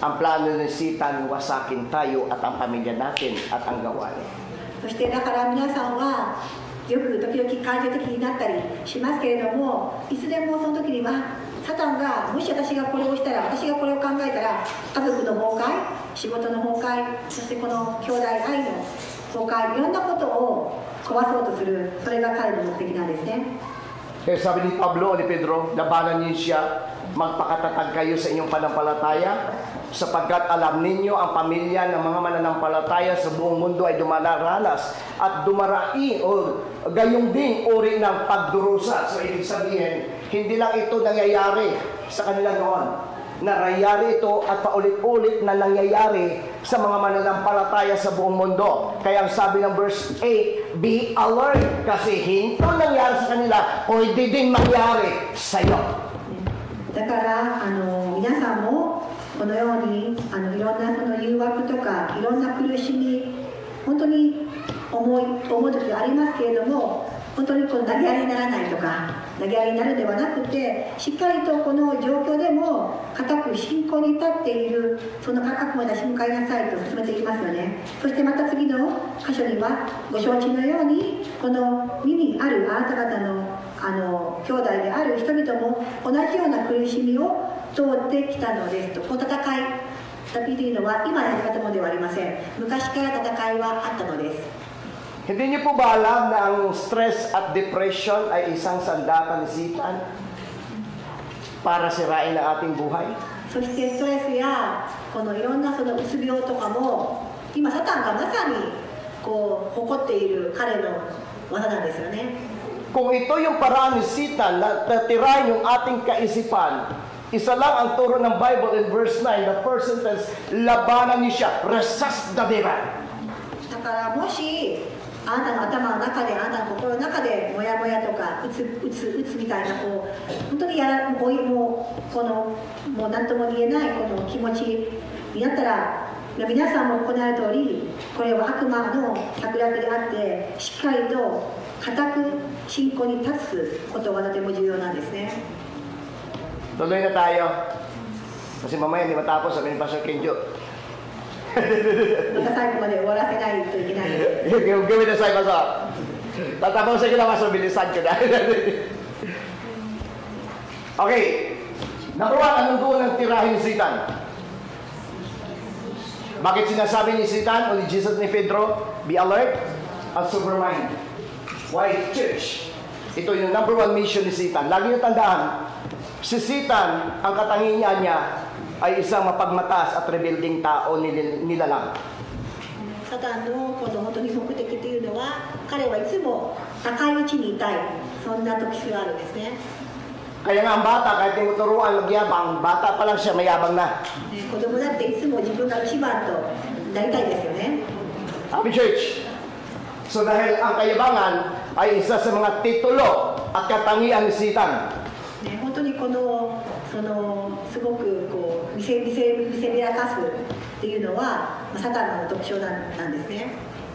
Ang plano ni Satan, wasakin tayo at ang pamilya natin at ang gawain. そしてだから皆さんはよく時々感情的になったりしますけれども、いつでもその時にはサタンがもし私がこれをしたら、私がこれを考えたら家族の崩壊、仕事の崩壊、そしてこの兄弟愛の崩壊、いろんなことを壊そうとする、それが彼の目的なんですね。 Kaya sabi ni Pablo o ni Pedro, labanan niyo siya, magpakatatag kayo sa inyong pananampalataya, sapagkat alam ninyo ang pamilya ng mga mananampalataya sa buong mundo ay dumararanas at dumarai o gayong ding uri ng pagdurusa. So ibig sabihin, hindi lang ito nangyayari sa kanila noon. Nangyayari ito at paulit-ulit na nangyayari sa mga mananampalataya sa buong mundo. Kaya ang sabi ng verse 8, be alert, kasi hinto nangyari sa kanila, pwede din mangyari sa iyo. だから皆さんもこのようにいろんなその誘惑とかいろんな苦しみ、本当に重い時がありますけれども、本当にこの投げやりにならないとか投げやりになるんではなくて、しっかりとこの状況でも固く信仰に立っている、その覚悟に立ち向かいなさいと進めていきますよね。そしてまた次の箇所にはご承知のように、この身にあるあなた方の兄弟である人々も同じような苦しみを通ってきたのですと。この戦いというのは今やり方ものではありません。昔から戦いはあったのです。Hindi niyo po ba alam na ang stress at depression ay isang sandata ni Satan para sirain ang ating buhay? そしてストレスやこのいろんなそのうつ病とかも今サタンがまさにこう誇っている彼の技なんですよね。 Kung ito yung paraan ni Satan na tatirahin yung ating kaisipan, isa lang ang turo ng Bible in verse 9, the first sentence, labanan niyo siya, resist the devil. だからもしあなたの頭の中で、あなたの心の中でモヤモヤとかうつみたいなこう本当にもうこのもう何とも言えないこの気持ちになったら、皆さんも行う通り、これは悪魔の策略であって、しっかりと固く信仰に立つことがとても重要なんですね。 Tuloy na tayo. Kasi mamaya hindi matapos, sabi ni Pastor Kenjo. また最後まで終わらせないといけない。 Gawin na sa'yo, Pastor. Tatapusin ko na, Pastor. Bilisan ko na. Okay. Number 1, anong goal ng tirahin ni Satan? Bakit sinasabi ni Satan o ni Jesus ni Pedro, be alert and sober mind? Why church? Ito yung number 1 mission ni Satan. Lagi nyo tandaan, si Satan, ang katangian niya ay isang mapagmataas at rebuilding tao nila lang. サタンのこの本当に目的というのは、彼はいつも高い位置にいたい、そんな特質があるんですね。 Kaya nga ang bata, kahit yung turuan, magyabang, bata pa lang siya, mayabang na. 子供だっていつも自分が一番となりたいですよね。 Happy Church. So dahil ang kayabangan ay isa sa mga titulo at katangian ni Satan. 本当にこのすごくこう見せびらかすっていうのは、サタンの特徴なんですね。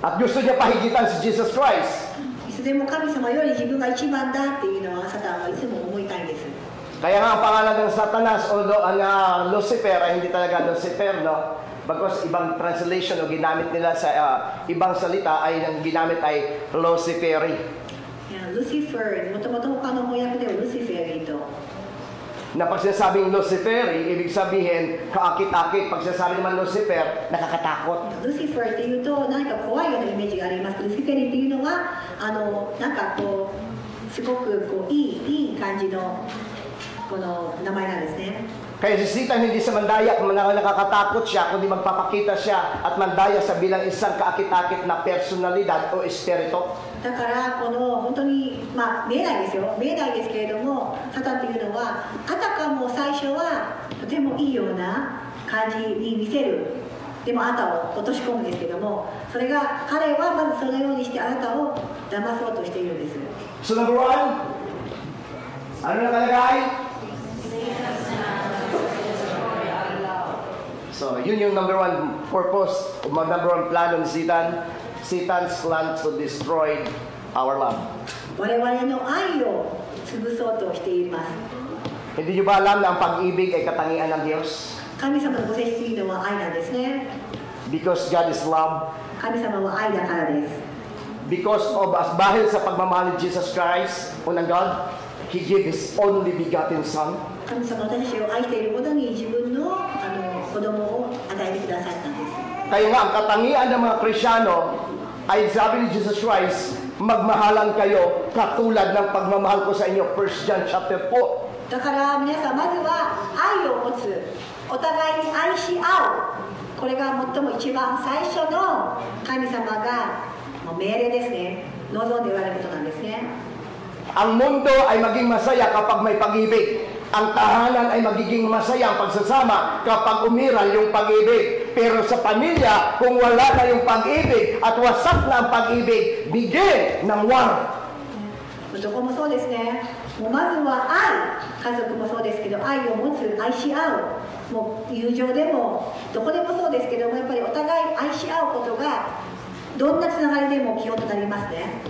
At gusto niya pahigitan si Jesus Christ. いつでも神様より自分が一番だっていうのはサタンはいつも思いたいんです。 Kaya nga ang pangalan ng Satanas o Lucifer ay hindi talaga Lucifer, no? Bagkus ibang translation o ginamit nila sa ibang salita ay ang ginamit ay Luciferi. Lucifer, もともと他の翻訳ではルシフェリーと。 Na pag sinasabing Luciferi, ibig sabihin kaakit-akit. Pag sinasabi naman Lucifer, nakakatakot. Lucifer っていうと何か怖いようなイメージがあります。ルシフェリーっていうのはなんかこうすごくこういい感じのこの名前なんですね。 Kaya si Satan hindi sa mandaya kung nakakatakot siya, kundi magpapakita siya at mandaya sa bilang isang kaakit-akit na personalidad o espiritu. だからこの本当に見えないですよ。見えないですけれども、サタンっていうのはあたかも最初はとてもいいような感じに見せる。でもあなたを落とし込むんですけども、それが彼はまずそのようにしてあなたを騙そうとしているんです。 So number 1, ano nakalagay? So, yun yung number 1 purpose, number 1 plano ni Satan. Satan's plan to destroy our love. 我々の愛を潰そうとしています。 Hindi nyo ba alam na ang pag-ibig ay katangian ng Diyos? 神様のご性質というのは愛なんですね。 Because God is love. 神様は愛だからです。 Because of us, dahil sa pagmamahal ni Jesus Christ, unang God, He gave His only begotten Son. 神様は私たちを愛しているほどに自分の子供を与えてくださったんです。 Kaya nga, ang katangian ng mga Krisyano ay sabi ni Jesus Christ, magmahalan kayo katulad ng pagmamahal ko sa inyo. 1 John chapter 4. だから皆さんまずは愛を持つ、お互いに愛し合う、これが最も一番最初の神様が命令ですね、望んでおられることなんですね。 Ang mundo ay maging masaya kapag may pag-ibig. Ang tahanan ay magiging masaya ang pagsasama kapag umiral yung pag-ibig. Pero sa pamilya, kung wala na yung pag-ibig at wasak na ang pag-ibig, begin ng war. どこもそうですね。もうまずは愛、家族もそうですけど、愛を持つ、愛し合う、もう友情でもどこでもそうですけども、やっぱりお互い愛し合うことがどんなつながりでも基本となりますね。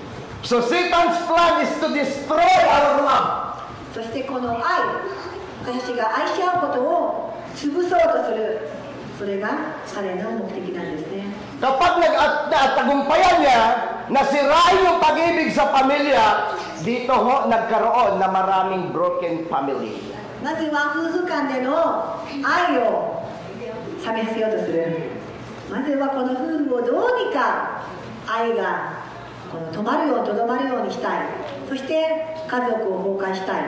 So Satan's plan is to destroy our love. そしてこの愛、私たちが愛し合うことを潰そうとする、それが彼の目的なんですね。 Kapag nagtagumpayan niya na sirain yung pag-ibig sa pamilya, dito ho nagkaroon na maraming broken family. まずは夫婦間での愛を冷めさせようとする。まずはこの夫婦をどうにか愛がこの止まるようとどまるようにしたい。そして家族を崩壊したい。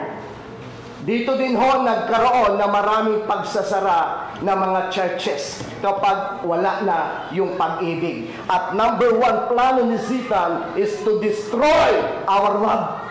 Dito din ho nagkaroon na maraming pagsasara ng mga churches kapag wala na yung pag-ibig. At number one plano ni Satan is to destroy our love.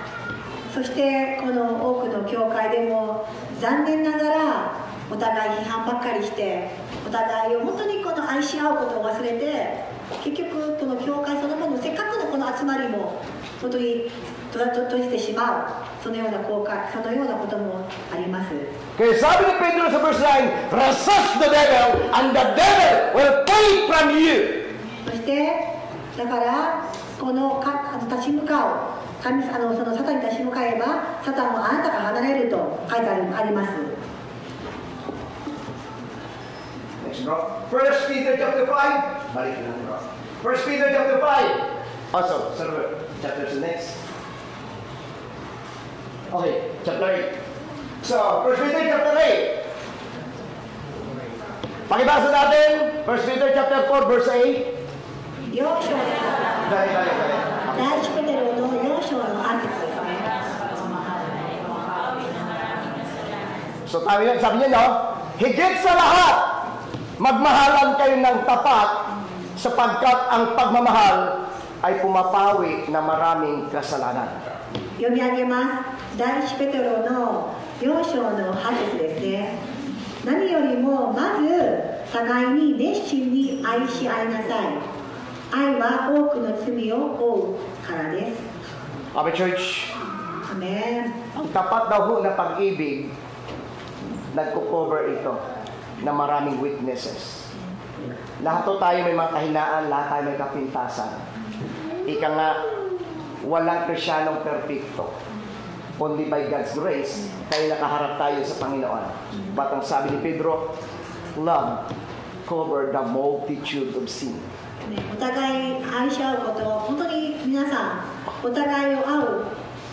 そしてこの多くの教会でも残念ながらお互い批判ばっかりしてお互いを本当にこの愛し合うことを忘れて結局この教会そのものせっかくのこの集まりも本当に閉じてしまうそのような後悔そのようなこともあります。 Kaya sabi ni Pedro sa verse 9, resist the devil and the devil will flee from you. そしてだからこの立ち向かうそのサタンに立ち向かえばサタンもあなたが離れると書いてあります。 Next bro. 1 Peter chapter 5. Balik natin bro. 1 Peter chapter 5. Also, chapter next. Okay, chapter 8. So, 1 Peter chapter 8. Pakibasa natin, 1 Peter chapter 4 verse 8. 4章Dali. 第一ペテロの4章の8節ですね。 So sabi niya, no? Higit sa lahat, magmahalan kayo ng tapat sapagkat ang pagmamahal ay pumapawi na maraming kasalanan. 読み上げます。第一ペテロの4章の8節ですね。何よりもまず互いに熱心に愛し合いなさい。愛は多くの罪を負うからです。 Amen, church. Amen. Ang tapat daw ho na pag-ibig, nagko-cover ito na maraming witnesses. Lahat to tayo may mga kahinaan, lahat tayo may kapintasan. Ika nga, walang Krisyanong perfecto. Only by God's grace, tayo nakaharap tayo sa Panginoon. But ang sabi ni Pedro, love cover the multitude of sin. お互い愛し合うこと、本当に皆さん、お互いを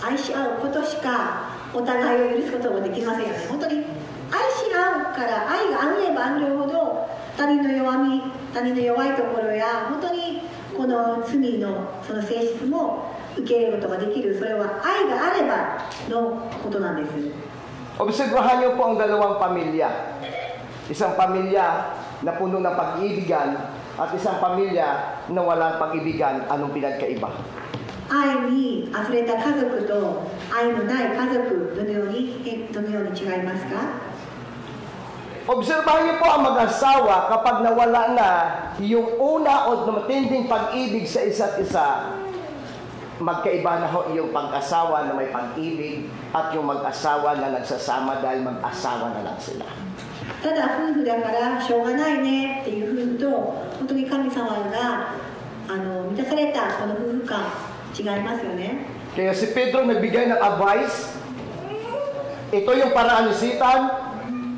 愛し合うことしかお互いを許すこともできませんよね。本当に愛し合うから愛があふればあふれるほど他人の弱み、他人の弱いところや本当にこの罪のその性質も受け入れることができる。それは愛があればのことなんです。 Obserbahan niyo po ang dalawang pamilya. Isang pamilya na puno ng pag-iibigan at isang pamilya na walang pag-ibigan. Anong pinagkaiba? 愛にあふれた家族と愛のない家族、どのように違いますか？ Obserbahan niyo po ang mag-asawa kapag nawala na yung una o matinding pag-ibig sa isa't isa. Magkaiba na ho yung pag-asawa na may pag-ibig at yung mag-asawa na nagsasama dahil mag-asawa na lang sila. ただ夫婦だからしょうがないねっていう夫婦と本当に神様が満たされたこの夫婦間違いますよね。 Kaya si Pedro nagbigay ng advice. Ito yung paraan ni Satan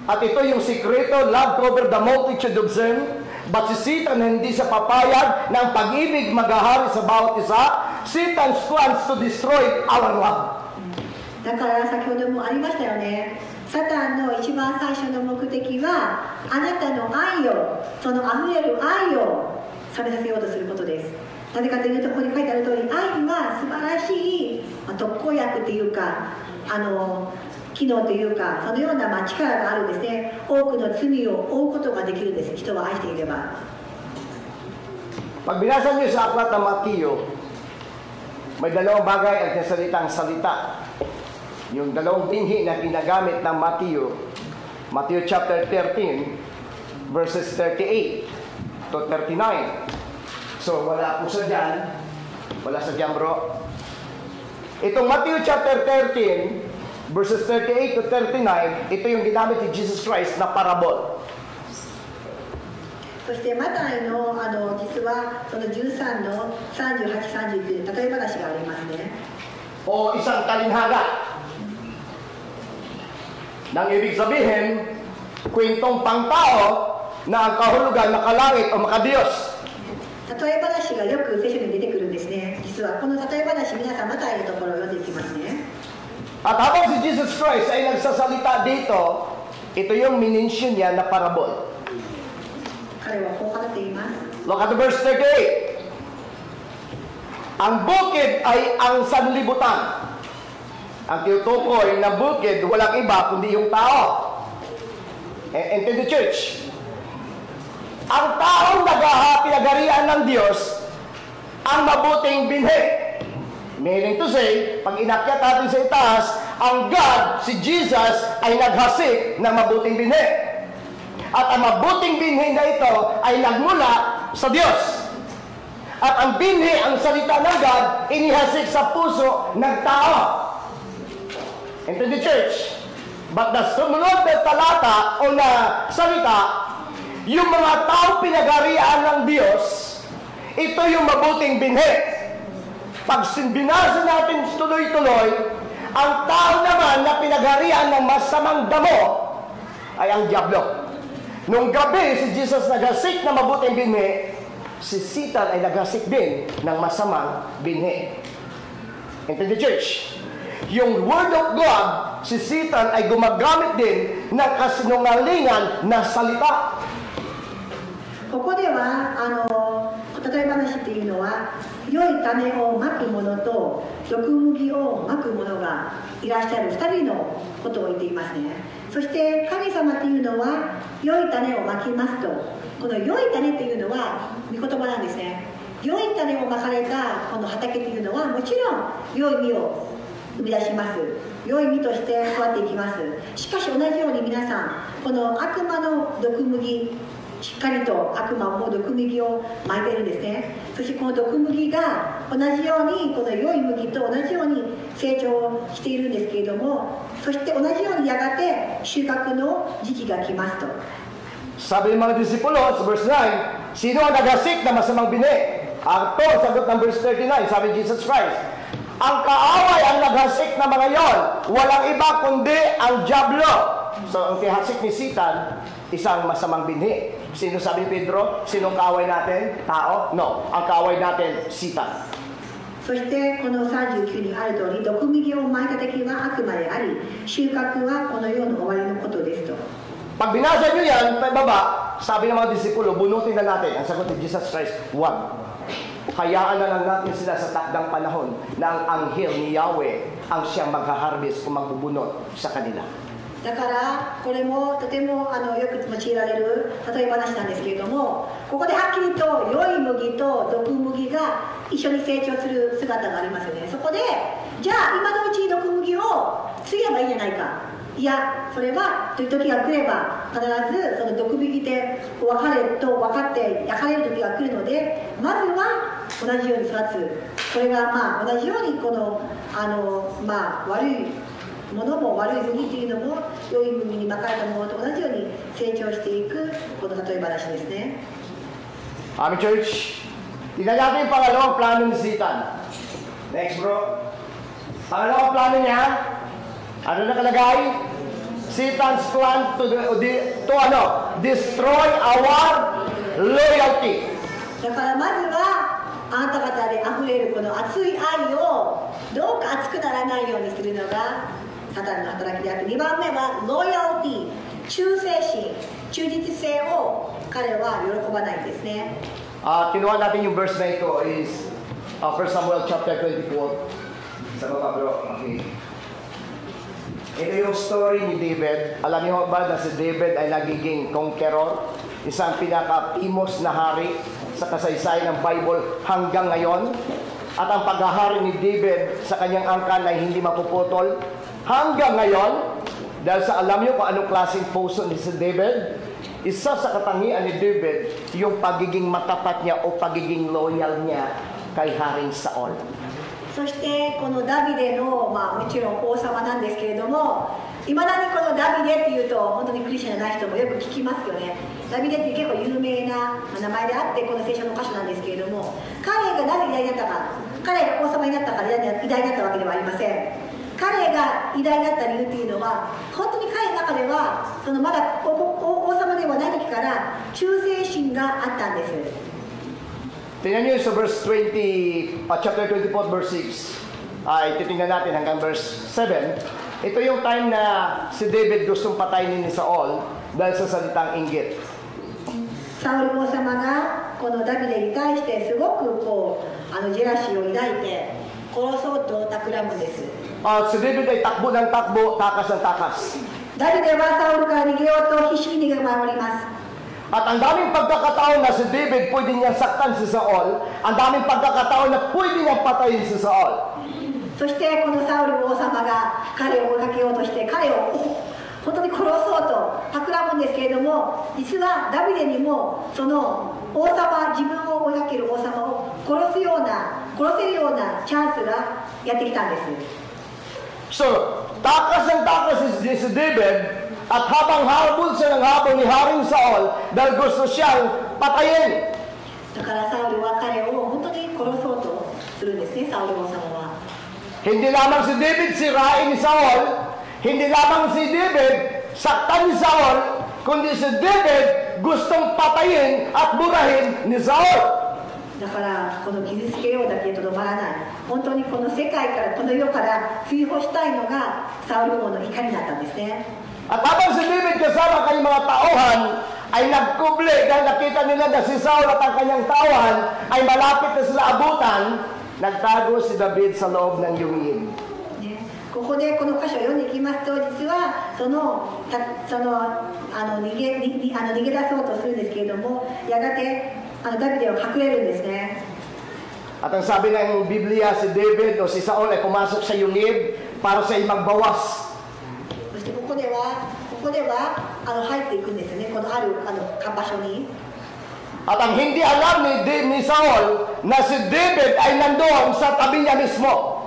at ito yung sikreto, love cover the multitude of sin. But si Satan hindi siya papayag ng pag-ibig maghahari sa bawat isa. Satan plans to destroy our love. だから先ほどもありましたよね。サタンの一番最初の目的はあなたの愛を、そのあふれる愛を冷めさせようとすることです。なぜかというとここに書いてある通り、愛には素晴らしい特効薬というか機能というかそのような力があるんですね。多くの罪を負うことができるんです。人を愛していれば。 Pag binasa niyo sa aklat ng Mateo, may dalawang bagay ang salitang salita. Yung dalawang binhi na ginagamit ng Mateo, Matthew chapter 13, verses 38 to 39. So, wala po sa dyan. Wala sa dyan, bro. Itong Matthew chapter 13, verses 38 to 39, ito yung ginamit ni Jesus Christ na parabol. そそしてマタイの実はその13の38、39で例え話がありますね。 O isang talinhaga. Nang ibig sabihin, kwentong pangtao na ang kahulugan makalangit o makadiyos. 例え話がよく聖書に出てくるんですね。実はこの例え話、皆さんマタイのところを読んでいきますね。 At habang si Jesus Christ ay nagsasalita dito, ito yung minensyon niya na parabol. 彼はこう語っています。 Look at the verse 38. Ang bukid ay ang sanlibutan. Ang tinutukoy na bukid, walang iba kundi yung tao. And to the church. Ang taong pinagarian ng Diyos ang mabuting binhi. Meaning to say, pag inakyat natin sa itaas, ang God, si Jesus, ay naghasik ng mabuting binhi. At ang mabuting binhi na ito ay nagmula sa Diyos. At ang binhi, ang salita ng God, inihasik sa puso ng tao. Into the church. But the sumunod na talata o na salita, yung mga tao pinagarian ng Diyos, ito yung mabuting binhi. Pag binasa natin tuloy-tuloy, ang tao naman na pinagarian ng masamang damo ay ang diablo. Nung gabi, si Jesus naghasik na mabuting binhi, si Satan ay naghasik din ng masamang binhi. Into the church. Yung Word of God, si Satan ay gumagamit din ng kasinungalingan na salita. ここでは例え話っていうのは、良い種をまく者と毒麦をまく者がいらっしゃる2人のことを言っていますね。そして神様っていうのは良い種をまきますと、この良い種っていうのは御言葉なんですね。良い種をまかれたこの畑っていうのはもちろん良い実を生み出します。良い実として育っていきます。しかし同じように皆さん、この悪魔の毒麦、しっかりと悪魔も毒麦をまいているんですね。そしてこの毒麦が同じようにこの良い麦と同じように成長しているんですけれども、そして同じようにやがて収穫の時期が来ますと。 Sabi ng mga disipulo sa verse 9, sino ang naghasik na masamang binhi? Ito, sagot ng verse 39, sabi Jesus Christ, ang kaaway ang naghasik na mga yon, walang iba kundi ang diablo. So ang tihasik ni Satan, isang masamang binhi. Sino sabi ni Pedro? Sinong kaaway natin? Tao? No. Ang kaaway natin, Satan. そしてこの39にある通り、毒麦をまいた敵は悪魔であり、収穫はこの世の終わりのことですと。 Pag binasa nyo yan, baba, sabi ng mga disipulo, bunutin na natin. Ang sagot ni Jesus Christ, wag. Hayaan na lang natin sila sa takdang panahon na ang anghel ni Yahweh ang siyang magha-harvest o magbubunot sa kanila. だからこれもとてもよく用いられる例え話なんですけれども、ここではっきりと良い麦と毒麦が一緒に成長する姿がありますよね。そこでじゃあ今のうちに毒麦を継げばいいんじゃないか。いや、それはという時が来れば必ずその毒麦で分かれと分かって焼かれる時が来るので、まずは同じように育つ。これが同じようにこの悪いものも悪い麦というのも良い麦にまかれたものと同じように成長していくこの例え話ですね。Amen, church. Tingnan natin yung pangalawang plano ni Satan. Next, bro. Pangalawang plano niya, ano nakalagay? Satan's plan to destroy our loyalty. だからまずはあなた方であふれるこの熱い愛をどうか熱くならないようにするのがサタンの働きであって、2番目はロイヤリティ、忠誠心、忠実性を彼は喜ばないんですね。Kinuha natin yung verse na ito is 1 Samuel chapter 24. Sa baba, bro. Okay. Ito yung story ni David. Alam niyo ba na si David ay nagiging conqueror? Isang pinaka-famous na hari sa kasaysayan ng Bible hanggang ngayon. At ang paghahari ni David sa kanyang angkan ay hindi mapuputol hanggang ngayon. Dahil sa alam niyo kung anong klaseng puso ni si David, isa sa katangian ni David, yung pagiging matapat niya o pagiging loyal niya kay Haring Saul. そそしてこのダビデの、もちろん王様なんですけれども、いまだにこのダビデっていうと本当にクリスチャンじゃない人もよく聞きますよね。ダビデって結構有名な名前であってこの聖書の箇所なんですけれども、彼がなぜ偉大になったか、彼が王様になったから偉大になったわけではありません。彼が偉大になった理由っていうのは、本当に彼の中ではそのまだ王様ではない時から忠誠心があったんです。Tingnan nyo sa verse 20, chapter 24, verse 6. Titingnan natin hanggang verse 7. Ito yung time na si David gustong patayin ni Saul dahil sa salitang inggit. サウル王様がこのダビデに対してすごくジェラシーを抱いて殺そうと企むんです。Si David ay takbo ng takbo, takas ng takas. ダビデはサウルから逃げようと必死に逃げ回ります。At ang daming pagkakataon na si David pwede niyang saktan si Saul, ang daming pagkakataon na pwede niyang patayin si Saul. そしてこのサウル王様が彼を追いかけようとして彼を本当に殺そうと企むんですけれども、実はダビデにもその王様、自分を追いかける王様を殺せるようなチャンスがやってきたんです。So, takas ng takas si David, at habang habol siya ng habol ni Haring Saul dahil gusto siyang patayin. だからサウルは彼を本当に殺そうとするんですね、サウル王様は。Hindi lamang si David sirain ni Saul, hindi lamang si David saktan ni Saul, kundi si David gustong patayin at burahin ni Saul. だからこの傷つけようだけとどまらない、本当にこの世界からこの世から追放したいのがサウル王の怒りだったんですね。 At habang si David kasama kanyang mga tauhan ay nagkubli dahil nakita nila na si Saul at ang kanyang tauhan ay malapit na sila abutan, nagtago si David sa loob ng yungin. ここでこの箇所を読んでいきますと、実は逃げ出そうとするんですけれども、やがてダビデは隠れるんですね。 At ang sabi ng Biblia, si David o si Saul ay pumasok sa yungib para sa magbawas. そしてここでは入っていくんですよね、このある場所に。 At ang hindi alam ni Saul na si David ay nandoon sa tabi niya mismo.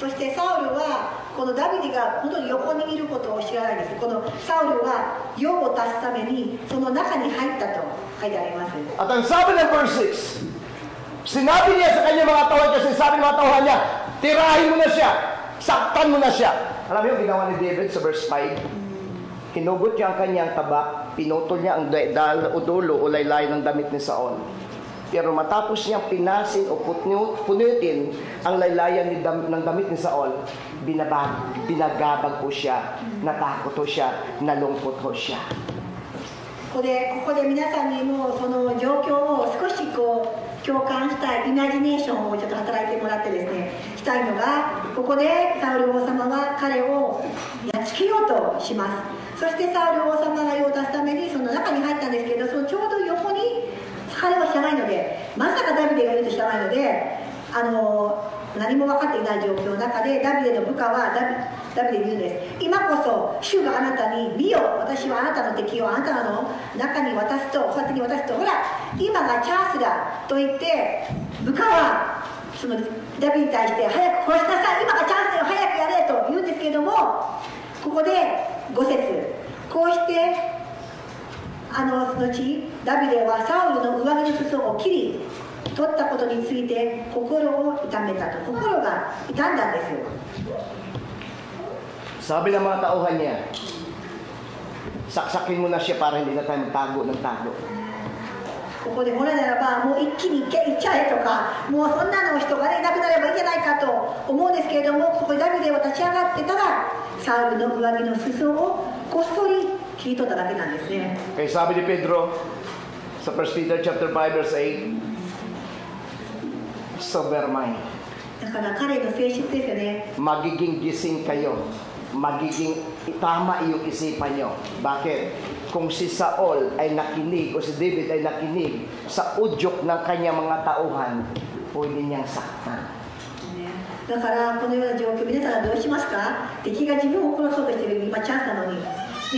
そしてサウルはこのダビデが本当に横にいることを知らないです。このサウルは用を足すためにその中に入ったと書いてあります。 At ang sabi ng verse 6, sinabi niya sa kanyang mga tauhan, kasi sabi ng mga tauhan niya, tirahin mo na siya, saktan mo na siya. Alam mo yung ginawa ni David sa verse 5? Hinugot niya ang kanyang tabak, pinutol niya ang dulo o laylay ng damit ni Saul. Pero matapos niyang pinasin o punutin ang laylayan ng damit ni Saul, binagabag po siya, natakot po siya, nalungkot po siya. ここで皆さんにもその状況を少し共感したい、イマジネーションをちょっと働いてもらってですね、したいのが、ここでサウル王様は彼をやっつけようとします。そしてサウル王様が用を出すためにその中に入ったんですけど、そのちょうど横に彼は知らないので、まさかダビデがいると知らないので、何も分かっていない状況の中でダビデの部下はダビデに言うんです。今こそ主があなたに、見よ、私はあなたの敵をあなたの中に渡すと、こうやって渡すと、ほら今がチャンスだと言って、部下はそのダビデに対して早く殺しなさい、今がチャンスだよ、早くやれと言うんですけれども、ここで5節、こうしてその後ダビデはサウルの上着の裾を切り取ったことについて心を痛めたと、心が痛んだんです。 Sabi ng mga tauhan niya, saksakin mo na siya para hindi na tayo magtago ng tago. ここで本来ならばもう一気に行っちゃえとか、もうそんなの人がねいなくなればいいんじゃないかと思うんですけれども、ここでダビデは立ち上がってたらサウルの上着の裾をこっそり切り取っただけなんですね。 Kaya sabi ni Pedro sa 1 Peter chapter 5 verse 8, sober mind. だから彼の性質ですよね。 Magiging gising kayo. Magiging tama iyong isipan nyo. Bakit? Kung si Saul ay nakinig o si David ay nakinig sa udyok ng kanyang mga tauhan, pwede niyang saktan. だからこのような状況、皆さんはどうしますか？敵が自分を殺そうとしている今チャンスなのに、ね、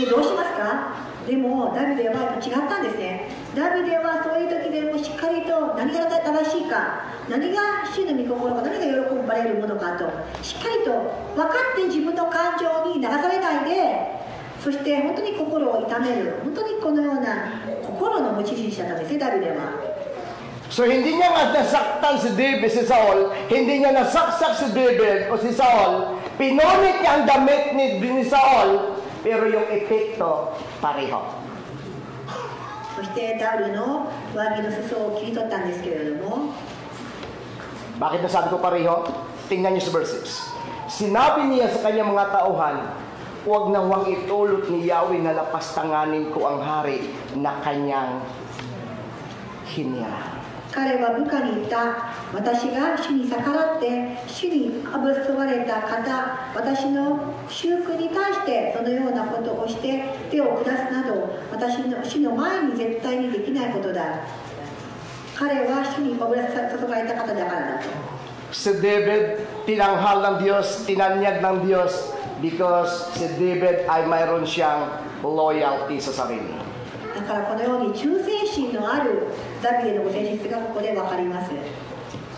どうしますか？でもダビデは違ったんですね。ダビデはそういう時でもしっかりと何が正しいか、何が主の御心か、何が喜ばれるものかとしっかりと分かって自分の感情に流されないで、そして本当に心を痛める、本当にこのような心の持ち主だったんですね、ダビデは。So hindi niya nga nasaktan si David, si Saul, hindi niya nasaksak si David o si Saul, pinunit niya ang damit ni Saul, pero yung epekto pareho. そしてダウルの上着の裾を切り取ったんですけれども、 Bakit nasabi ko pareho? Tingnan niyo sa verse 6. Sinabi niya sa kanyang mga tauhan, huwag nawang itulot ni Yahweh na lapastanganin ko ang hari na kanyang hinira. 彼は部下に言った。私が主に逆らって主に欺われた方、私の祝福に対してそのようなことをして手を下すなど、私の主の前に絶対にできないことだ。彼は主に注がれた方だからだと。 Si David, tinanghal ng Diyos, tinanyag ng Diyos because si David ay mayroon siyang loyalty sa sarili. だからこのように忠誠心のあるダビデのご性質がここで分かります。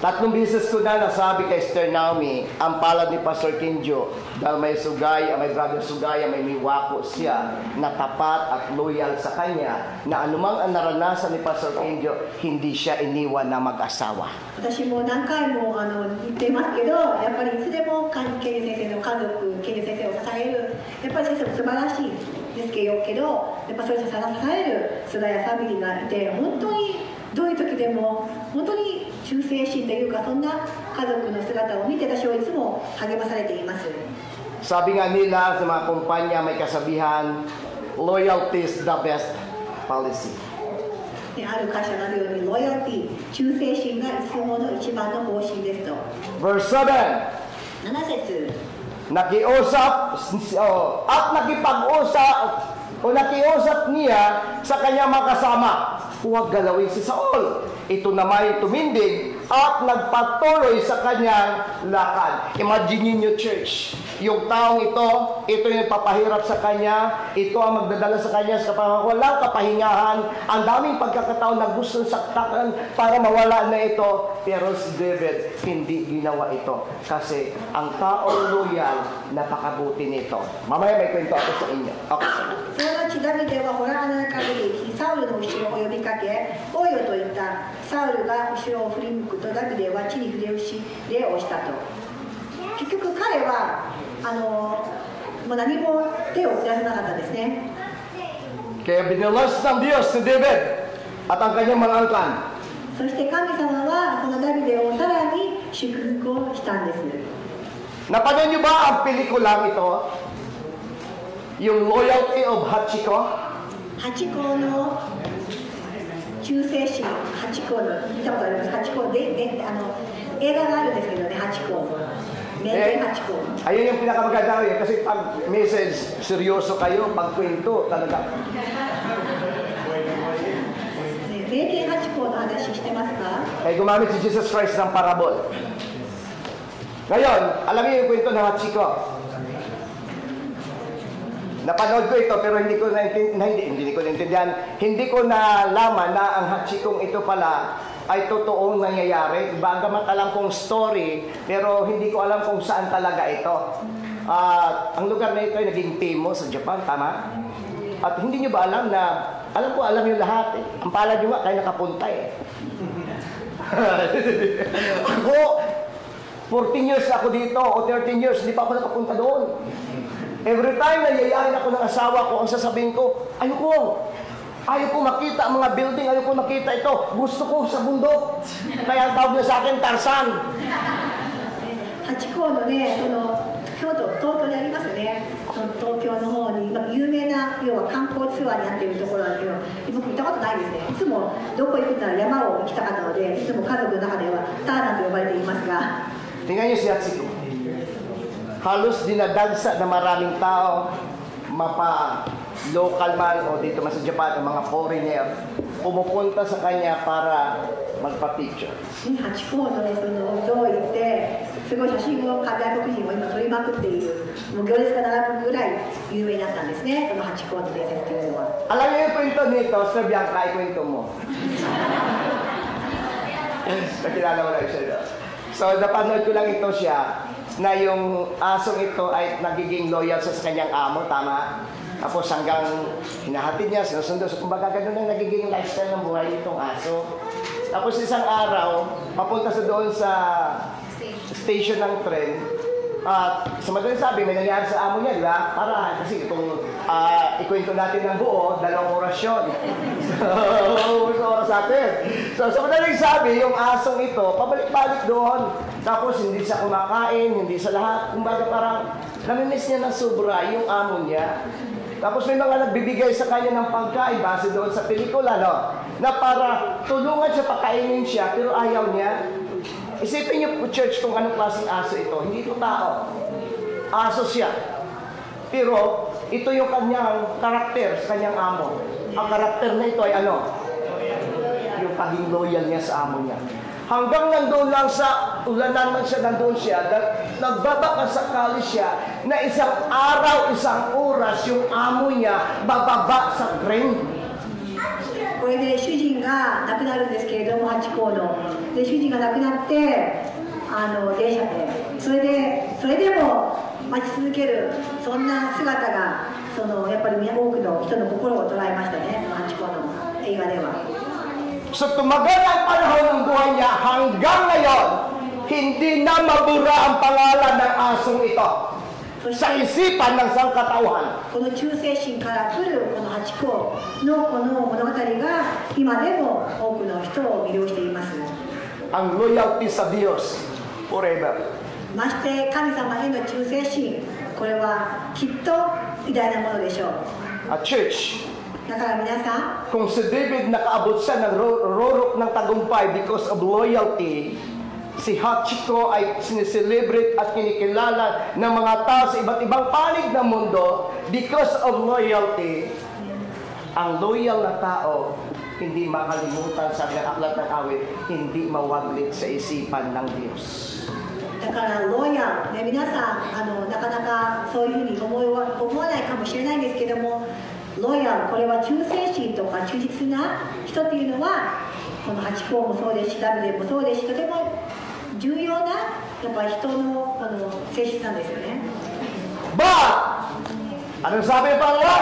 Tatlong beses ko na nasabi kay Sister Naomi, ang palad ni Pastor Kenjo, dahil may Sugaya, may brother Sugaya, may miwako siya na tapat at loyal sa kanya, na anumang ang naranasan ni Pastor Kenjo, hindi siya iniwan na mag-asawa. 私も何回も言っていますけど、やっぱりいつでもケリー先生の家族、ケリー先生を支える、やっぱり先生も素晴らしいですけど、やっぱそういう支える菅谷ファミリーがいて、本当にどういう時でも本当に忠誠心というか、そんな家族の姿を見て私はいつも励まされています。 Sabi nga nila sa mga kumpanya may kasabihan, loyalty is the best policy. ある会社があるように、ロイヤルティ、忠誠心がいつもの一番の方針ですと。 Verse 7, 7節。 nakiusap at nakipag-usap o nakiusap niya sa kanyang mga kasama, huwag galawin si Saul. Ito naman tumindig at nagpatuloy sa kanyang lakad. Imagine niyo, church, yung taong ito yung papahirap sa kanya, ito ang magdadala sa kanya sa walang kapahingahan, ang daming pagkakataon na gusto saktakan para mawala na ito, pero si David hindi ginawa ito kasi ang taong loyal, napakabuti nito. Mamaya may kwento ako sa inyo. Okay. その後ダビデはホラーの中でサウルの後ろを呼びかけ、おいよと言った。サウルが後ろを振り向くとダビデは地に触れをし礼をしたと。結局彼はもう何も手を振らせなかったんですね。 Kaya binilas ng Diyos si David at ang kanyang mga angkan. そして神様はそのダビデをさらに祝福をしたんです。 Napanood niyo ba ang pelikulang ito? Yung Loyalty of Hachiko? ハチ公の忠誠心、ハチ公の見たことあります。ハチ公で映画があるんですけどね、ハチ公。名言ハチ公。 Ayun yung pinakamaganda yun. Kasi pag message, seryoso kayo, pag kwento, talaga. 名言ハチ公の話してますか？ Kaya gumamit si Jesus Christ ng parabol. Ngayon, alam niyo yung kwento ng Hachiko. Napanood ko ito pero hindi ko naintindihan. Hindi ko nalaman na ang Hachikong ito pala ay totoong nangyayari. Bagamat alam kong story, pero hindi ko alam kung saan talaga ito. Ang lugar na ito ay naging Timo sa Japan, tama? At hindi nyo ba alam na, alam nyo lahat eh. Ang palad nyo nga, kaya nakapunta eh. Ako, 14 years ako dito, o 13 years, hindi pa ako nakapunta doon. Every time na yayain ako ng asawa ko, ang sasabihin ko, ayoko makita ang mga building, ayoko makita ito. Gusto ko sa bundok. Kaya ang tawag niya sa akin, Tarzan. ハチ公のね、東京にありますね。その東京の方に有名な要は観光ツアーになっているところなんですけど、僕行ったことないですね。いつもどこ行くなら山を行きたかったので、いつも家族の中ではターザンと呼ばれていますが。 Tingnan niyo si Hachiko. Halos dinadagsa na maraming tao, mapa-local man o dito man sa Japan, ang mga foreigner, pumupunta sa kanya para magpa-picture. ハチ公のその像を行って、すごい写真を外国人も今撮りまくっている、もう行列が並ぶぐらい有名になったんですね、そのハチ公の伝説というのは。Alam niyo yung kwento nito, Sir Bianca, ikwento mo. Nakilala mo lang siya, no? So, napanood ko lang ito siya, na yung asong ito ay nagiging loyal sa kanyang amo, tama? Tapos hanggang hinahatid niya, sinusundo. So, kumbaga ganun ang nagiging lifestyle ng buhay nitong aso. Tapos isang araw, papunta sa doon sa station ng tren. At sa madaling sabi, may nangyari sa amo niya, di ba? Para, kasi kung ikwento natin ng buo, 2 oras yun. So, oras natin. So, sa madaling sabi, yung asong ito, pabalik-balik doon. Tapos, hindi siya kumakain, hindi sa lahat. Kumbaga parang, namimiss niya ng sobra yung amo niya. Tapos may mga nagbibigay sa kanya ng pagkain, base doon sa pelikula, no? Na para tulungan siya, pakainin siya, pero ayaw niya. Isipin niyo po, church, kung anong klaseng aso ito. Hindi ito tao. Aso siya. Pero, ito yung kanyang karakter sa kanyang amo. Ang karakter na ito ay ano? Yung paging loyal niya sa amo niya. Hanggang nandoon lang sa ulanan man siya, nandoon siya, nagbabaka sakali siya na isang araw, isang oras, yung amo niya bababa sa tren. これで主人が亡くなるんですけれども、ハチ公の。で、主人が亡くなって、電車で。それでも待ち続ける、そんな姿が、やっぱり多くの人の心を捉えましたね、そのハチ公の映画では。So tumagal ang panahon ng buhay niya hanggang ngayon, hindi na mabura ang pangalan ng asong ito sa isipan ng sangkatauhan. この忠誠心から来るこのハチ公のこの物語が今でも多くの人を魅了しています。 Ang loyalty sa Diyos forever. まして神様への忠誠心、これはきっと偉大なものでしょう。 At church, だから皆さん、 kung si David nakaabot siya ng rorok ng tagumpay because of loyalty, si Hachiko ay sineselebrate at kinikilala ng mga tao sa iba't ibang panig ng mundo because of loyalty. Ang loyal na tao, hindi makalimutan sa aklat ng awit, hindi mawaglit sa isipan ng Diyos. だからロイヤル、ね、皆さんなかなかそういうふうに思わないかもしれないんですけども、ロイヤル、これは忠誠心とか忠実な人っていうのは、このハチ公もそうですし、ダビデもそうですし、とても重要なやっぱり人の性質なんですよね。But, anong sabi pa nila?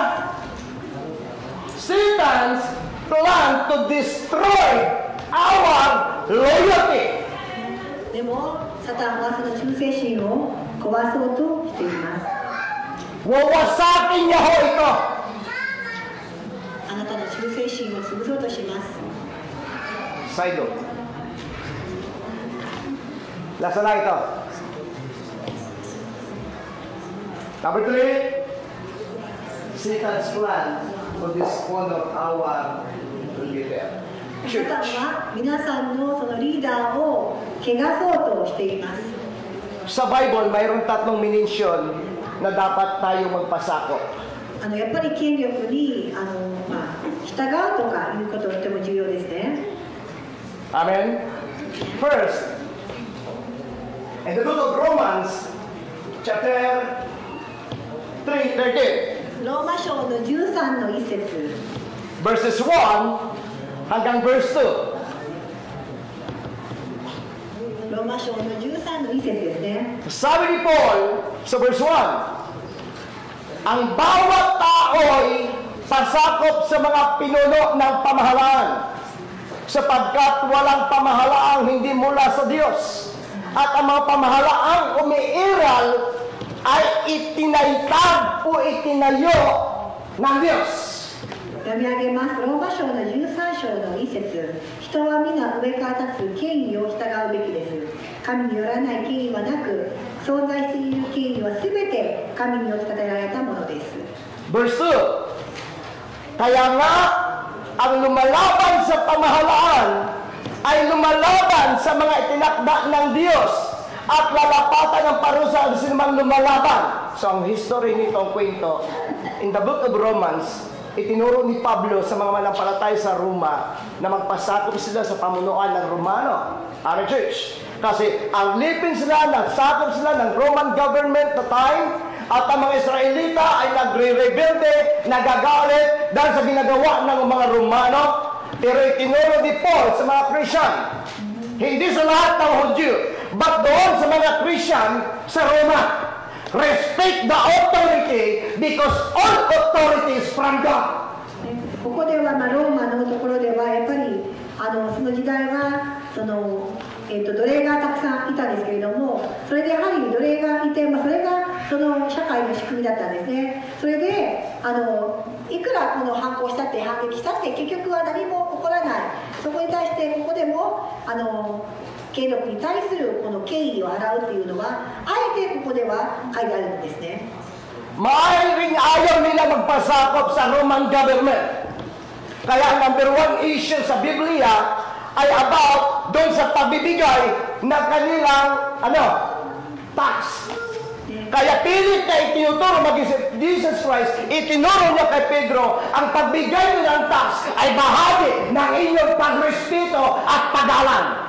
Satan's plan to destroy our loyalty. でも、サタンはその忠誠心を壊そうとしています。Wawasakin niya ho ito. あなたの忠誠心を潰そうとします。 Side note. Lasa na ito. Number 3, Satan's plan to dishonor our leader. サタンは皆さんのそのリーダーを汚そうとしています。 Sa Bible, mayroong 3 minensyon na dapat tayo magpasakop. やっぱり権力に従うとかいうこととても重要ですね。 Amen? First, in the book of Romans, chapter 3:13, ローマ書の13の一節、 verses 1 hanggang verse 2. ローマ書の13の一節ですね。 Sabi ni Paul sa verse 1, ang bawat tao'y pasakop sa mga pinuno ng pamahalaan, sapagkat walang pamahalaang hindi mula sa Diyos, at ang mga pamahalaang umiiral ay itinaytag o itinayo ng Diyos. 読み上げます。ローマ書の13章の一節、人は皆上から立つ権威を従うべきです。神によらない権威はなく、存在している権威はすべて神によって立てられたものです。 Verse 2, kaya nga ang lumalaban sa pamahalaan ay lumalaban sa mga itinakda ng Diyos at lalapatan ng parusa sa sinumang lumalaban. So ang history nito, ang kwento, in the book of Romans, itinuro ni Pablo sa mga manampalataya sa Roma na magpasakop sila sa pamunuan ng Romano. Amen, church. Kasi ang lipin sila, nagsakop sila ng Roman government na time, at ang mga Israelita ay nagre-rebelde, nagagalit dahil sa ginagawa ng mga Romano. Pero itinuro ni Paul sa mga Christian, hindi sa lahat ng Hudyo, but doon sa mga Christian sa Roma, respect the authority because all authority is from God. ここではローマのところではやっぱりその時代は奴隷がたくさんいたんですけれども、それでやはり奴隷がいて、それがその社会の仕組みだったんですね。それでいくらこの反抗したって反撃したって結局は何も起こらない。そこに対してここでも権力に対するこの敬意を払うっていうのはあえてここでは書いてあるんですね。Maaaring ayaw nila magpasakop sa Roman government. Kaya number one issue sa Biblia ay about doon sa pagbibigay ng kanilang tax. Kaya pilit na itinuturo mag-isip Jesus Christ, itinuro niya kay Pedro, ang pagbigay ng tax ay bahagi ng inyong pagrespeto at paggalang.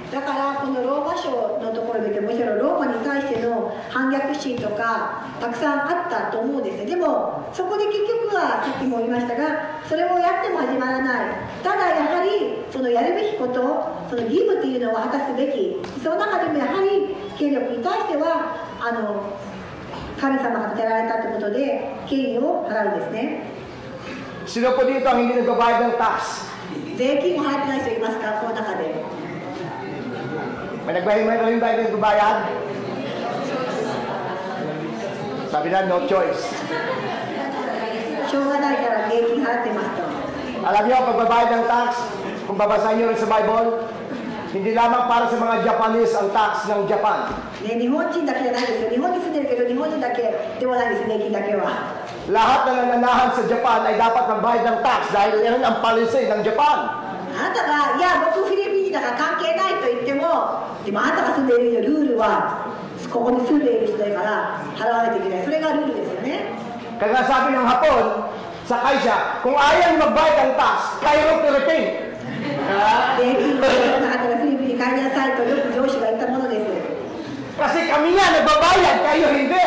だからこのローマ書のところでむしろローマに対しての反逆心とかたくさんあったと思うんですね。でもそこで結局はさっきも言いましたが、それをやっても始まらない。ただやはりそのやるべきこと、その義務というのを果たすべき。その中でもやはり権力に対しては神様が立てられたということで敬意を払うんですね。 Sino po dito ang hindi nagbabayad ng tax? 税金を払ってない人いますか、この中で。 May nagbayad ng nagbabayad? Sabi na, no choice. しょうがないから税金払ってますと。 Alam niyo, pagbabayad ng tax, kung babasahin niyo rin sa Bible, hindi lamang para sa mga Japanese ang tax ng Japan. ね、日本人だけじゃないですよ。日本に住んでるけど日本人だけではないです、税金だけは。 Lahat na nananahan sa Japan ay dapat magbayad ng tax dahil yan ang policy ng Japan. あなたが、いや、僕フィリピン人だから関係ないと言っても、でもあなたが住んでいるルールは、ここに住んでいる人だから払わないといけない。それがルールですよね。 Kaya sabi ng Hapon, sakay siya, kung ayaw magbayad ng tax, kayo Philippine. 税金を払わなかったらフィリピンに帰りなさいとよく上司が言ったものです。 Kasi kami nga nagbabayad, kayo hindi.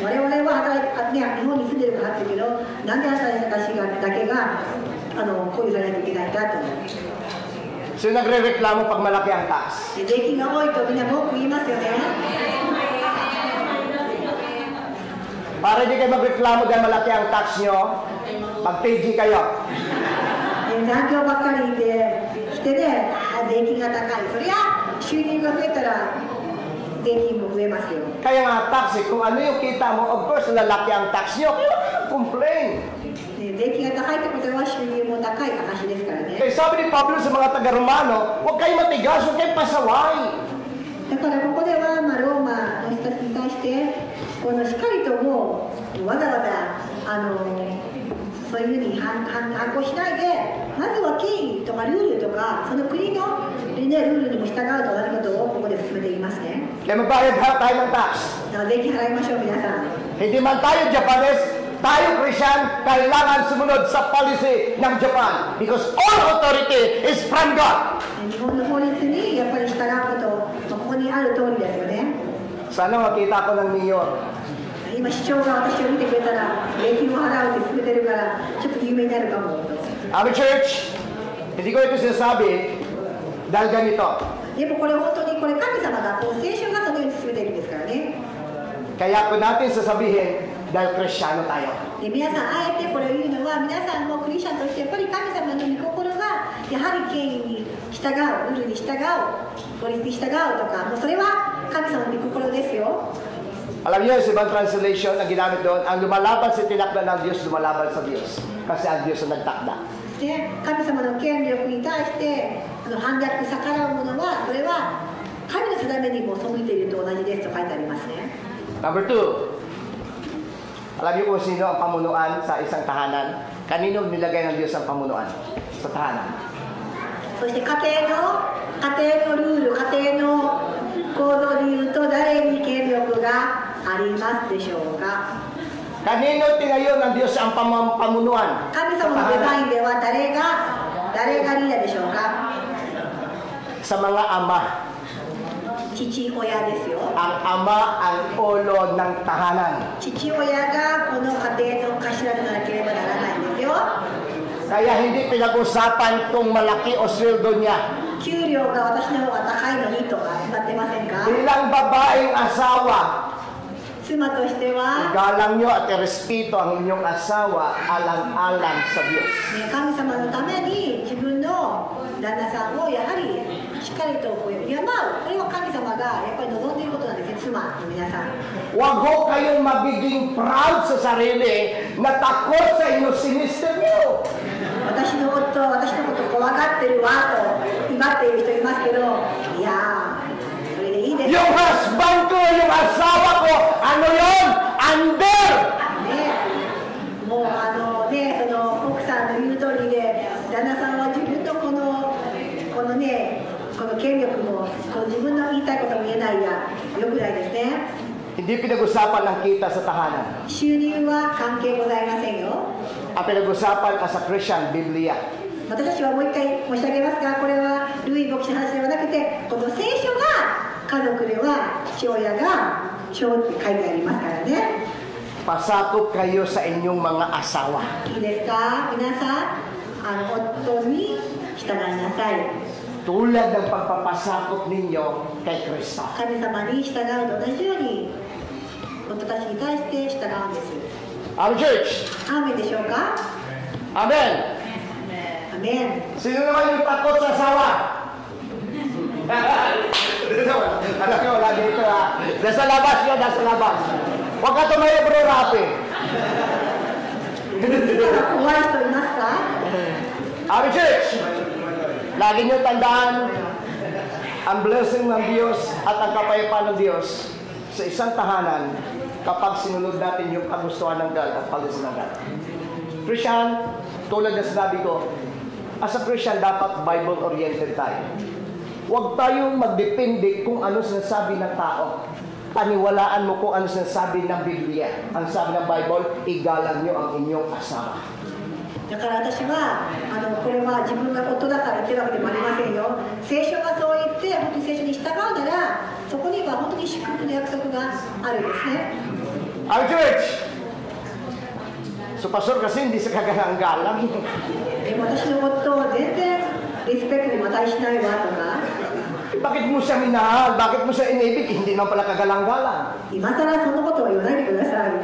我々は日本に住んでるからって言うけど、なんであなたたちだけが控除されないといけないんだと。 So nagre-reklamo pag malaki ang tax. 税金が多いとみんな文句言いますよね。 Para hindi kayo magreklamo dahil malaki ang tax nyo, mag-PG kayo. 残業ばっかりしてね、税金が高い。そりゃ収入が増えたら税金も増えますよ。 Kaya nga tax kung ano yung kita mo, of course lalaki ang tax nyo, complain. 税金が高いってことは収入も高い証ですからね。 Kaya sabi ni Pablo sa mga taga-Romano, huwag kayo matigas, huwag kayo pasaway. だからここでは、ローマの人たちに対してしっかりともうわざわざそういうふうに反抗しないで、まずは権威とかルールとかその国の、ルールにも従うとなることをここで進めていますね。 Kaya magbayad tayo ng tax. 税金払いましょう皆さん。 Hindi man tayo Japanese, tayo Christian, kailangan sumunod sa policy ng Japan because all authority is from God. 日本の法律にやっぱり従うこと、ここにある通りですよね。 Sana makita ko ng mayor. 今市長が私を見てくれたら税金を払うって進めてるからちょっと有名になるかも。 Our church, hindi ko ito sinasabi dahil ganito. でもこれ本当に神様が聖書がそのように進めているんですからね。 Kaya ko natin sasabihin dahil Kristiyano tayo. で皆さんあえてこれを言うのは皆さんもクリスチャンとしてやっぱり神様の御心がやはり権威に従う、ルールに従う、法律に従うとか、もうそれは神様の御心ですよ。 Alam niyo, sa ibang translation na ginamit doon, ang lumalaban sa tinakda ng Diyos, lumalaban sa Diyos. Kasi ang Diyos ang nagtakda. で神様の権力に対して反逆逆らうものはそれは神の定めにも背いていると同じですと書いてありますね。 Number 2, alam niyo kung sino ang pamunuan sa isang tahanan? Kanino nilagay ng Diyos ang pamunuan sa tahanan? そして家庭のルール、家庭の構造でいうと誰に権力がありますでしょうか。 Kanino tinayo ng Diyos ang pamunuan? 神様のデザインでは誰がリーダーでしょうか。 Sa mga ama. 父親ですよ。 Ang ama ang ulo ng tahanan. 父親がこの家庭の頭でなければならないんですよ。 Kaya hindi pinag-usapan kung malaki o sweldo niya. 給料が私の方が高いのにとかなってませんか？ Bilang babaeng asawa, 妻としては、 igalang nyo at irespeto ang inyong asawa alang-alang sa Diyos. ね、神様のために自分の旦那さんをやはりしっかりとこう敬う。これは神様がやっぱり望んでいることなんですよ、妻の皆さん。 Huwag ho kayong magiging proud sa sarili na takot sa inyo si Mr. Nyo. 私の夫は私のこと怖がってるわと威張っている人いますけど、いやー、それでいいです。 Yung husband ko, yung asawa ko, ano yon? Under! ね、もうね、その奥さんの言う通りで、旦那さんは自分のこのね、この権力もこの自分の言いたいことも言えないや、よくないですね。 Hindi pinag-usapan ng kita sa tahanan. 収入は関係ございませんよ。 Ang pinag-usapan as a Christian, Biblia. 私たちはもう一回申し上げますが、これはルイ牧師の話ではなくて、この聖書が家族では父親が書って書いてありますからね。 Pasakop kayo sa inyong mga asawa. いいですか、皆さん、夫に従いなさい。 Tulad ng pagpapasakop ninyo kay Kristo. 神様に従うと同じように夫たちに対して従うんです。 Our church. アーメンでしょうか？ Amen. アーメン。 Sino naman yung takot sa asawa? Alam ko, wala dito ha. Nasa labas yun, nasa labas. Huwag ka tumayo, bro, Rapi. 怖い人いますか？ Our church. Lagi niyo tandaan ang blessing ng Diyos at ang kapayapaan ng Diyos sa isang tahanan kapag sinunod natin yung kagustuhan ng God at palisin ng God. Christian, tulad na sinabi ko, as a Christian, dapat Bible-oriented tayo. Huwag tayong magdepende kung ano sinasabi ng tao. Paniwalaan mo kung ano sinasabi ng Biblia. Ang sabi ng Bible, igalang niyo ang inyong asawa. だから私はこれは自分が夫だから言ってるわけでもありませんよ。聖書がそう言って本当に聖書に従うならそこには本当に祝福の約束があるんですね。 Our church! So, pastor kasi hindi sa kagalang-galang. でも私の夫は全然リスペクトに値しないわとか、 Bakit mo siya minahal? Bakit mo siya inibig? Hindi naman pala kagalang-galang. 今更そのことは言わないでください。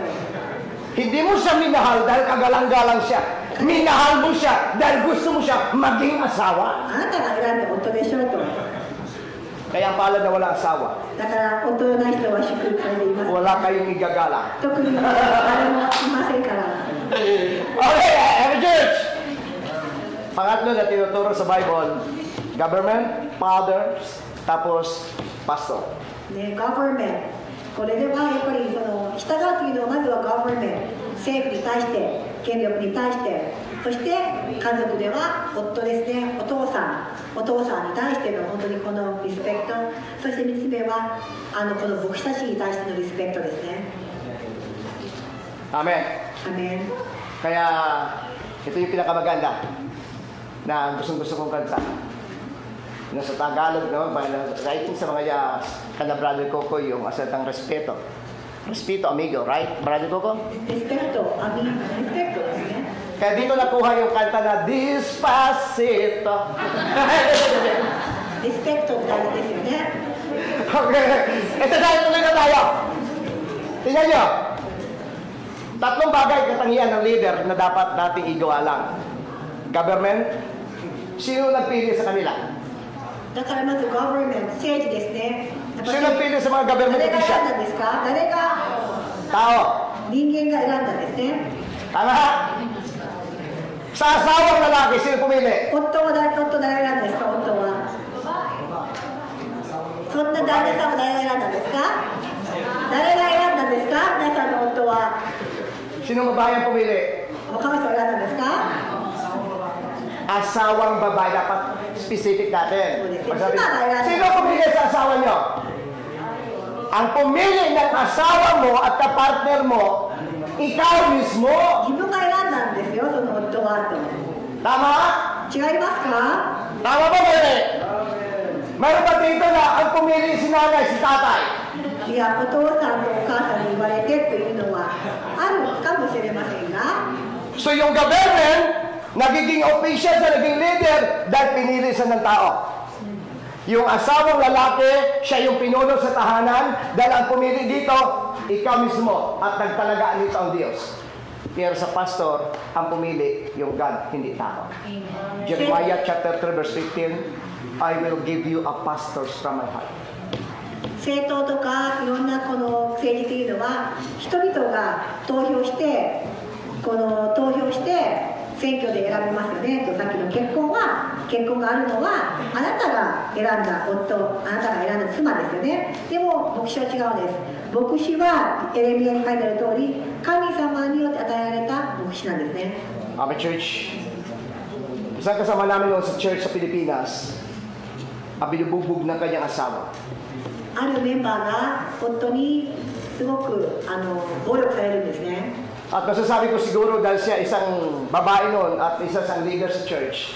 Hindi mo siya minahal dahil kagalang-galang siya. Minahal mo siya dahil gusto mo siya maging asawa. あなたが選んだ夫でしょうと。 Kaya pala na wala asawa. だから夫のない人は祝福されています。 Wala kayong igagala. 特に誰もいませんから。 Okay, every church! Pangatlo na tinuturo sa Bible, government, fathers, tapos pastor. ね、government。これではやっぱり従うというのはまずは government、政府に対して、権力に対して、そして家族では夫ですね、お父さんに対しての本当にこのリスペクト、そして3つ目はこの牧師たちに対してのリスペクトですね。 Amen. アメン。 Kaya ito yung pinakamaganda na gustong-gusto kong kanta. Nasa Tagalog naman, writing sa mga kana brother Coco yung asatang respeto. Respeto, amigo, right? Brother Coco? リスペクト、リスペクトですね。 Kaya dito nakuha yung kanta na Despacito. リスペクトって大事ですよね。 Okay. Ito tayo, tuloy na tayo. Tingnan nyo. Tatlong bagay katangian ng leader na dapat nating igawa lang. Government, sino nagpili sa kanila? だからまず government、政治ですね。 Sino nagpili sa mga government 誰が選ん official? だんですか？誰が Tao. 人間が選んだんですね。 Tama? Sa asawang lalaki, sino pumili? 夫が誰が選んだんですか？夫は。そんな旦那さんは誰が選んだんですか？誰が選んだんですか？皆さんの夫は。 Sino babae pumili? 他の人が選んだんですか？ Asawang babae, dapat specific natin. Pagsabi, Sino? sino pumili sa asawa nyo? Ang pumili ng asawa mo at kapartner mo, ikaw mismo. 自分が選んだんですよ、その夫はと。 Tama? 違いますか？ Tama ba, mali? Mayroon ba dito na ang pumili si nanay, si tatay? いや、お父さんとお母さんに言われてというのはあるかもしれませんが、 So yung government, nagiging official sa naging leader dahil pinili siya ng tao. Yung asawang lalaki, siya yung pinuno sa tahanan dahil ang pumili dito, ikaw mismo at nagtalagaan nito ang Diyos. Pero sa pastor, ang pumili yung God, hindi tao. Jeremiah chapter 3 verse 15, I will give you a pastor from my heart. 政党とかいろんなこの政治というのは人々が投票して選挙で選びますよねと。さっきの結婚があるのはあなたが選んだ夫、あなたが選んだ妻ですよね。でも牧師は違うんです。牧師はエレミヤに書いてある通り神様によって与えられた牧師なんですね。Amen, church. Isang kasama namin noon sa church sa Pilipinas, binubugbog ng kanyang asawa. あるメンバーが夫にすごく暴力されるんですね。 At masasabi ko siguro dahil siya isang babae noon at isa sang leader sa church,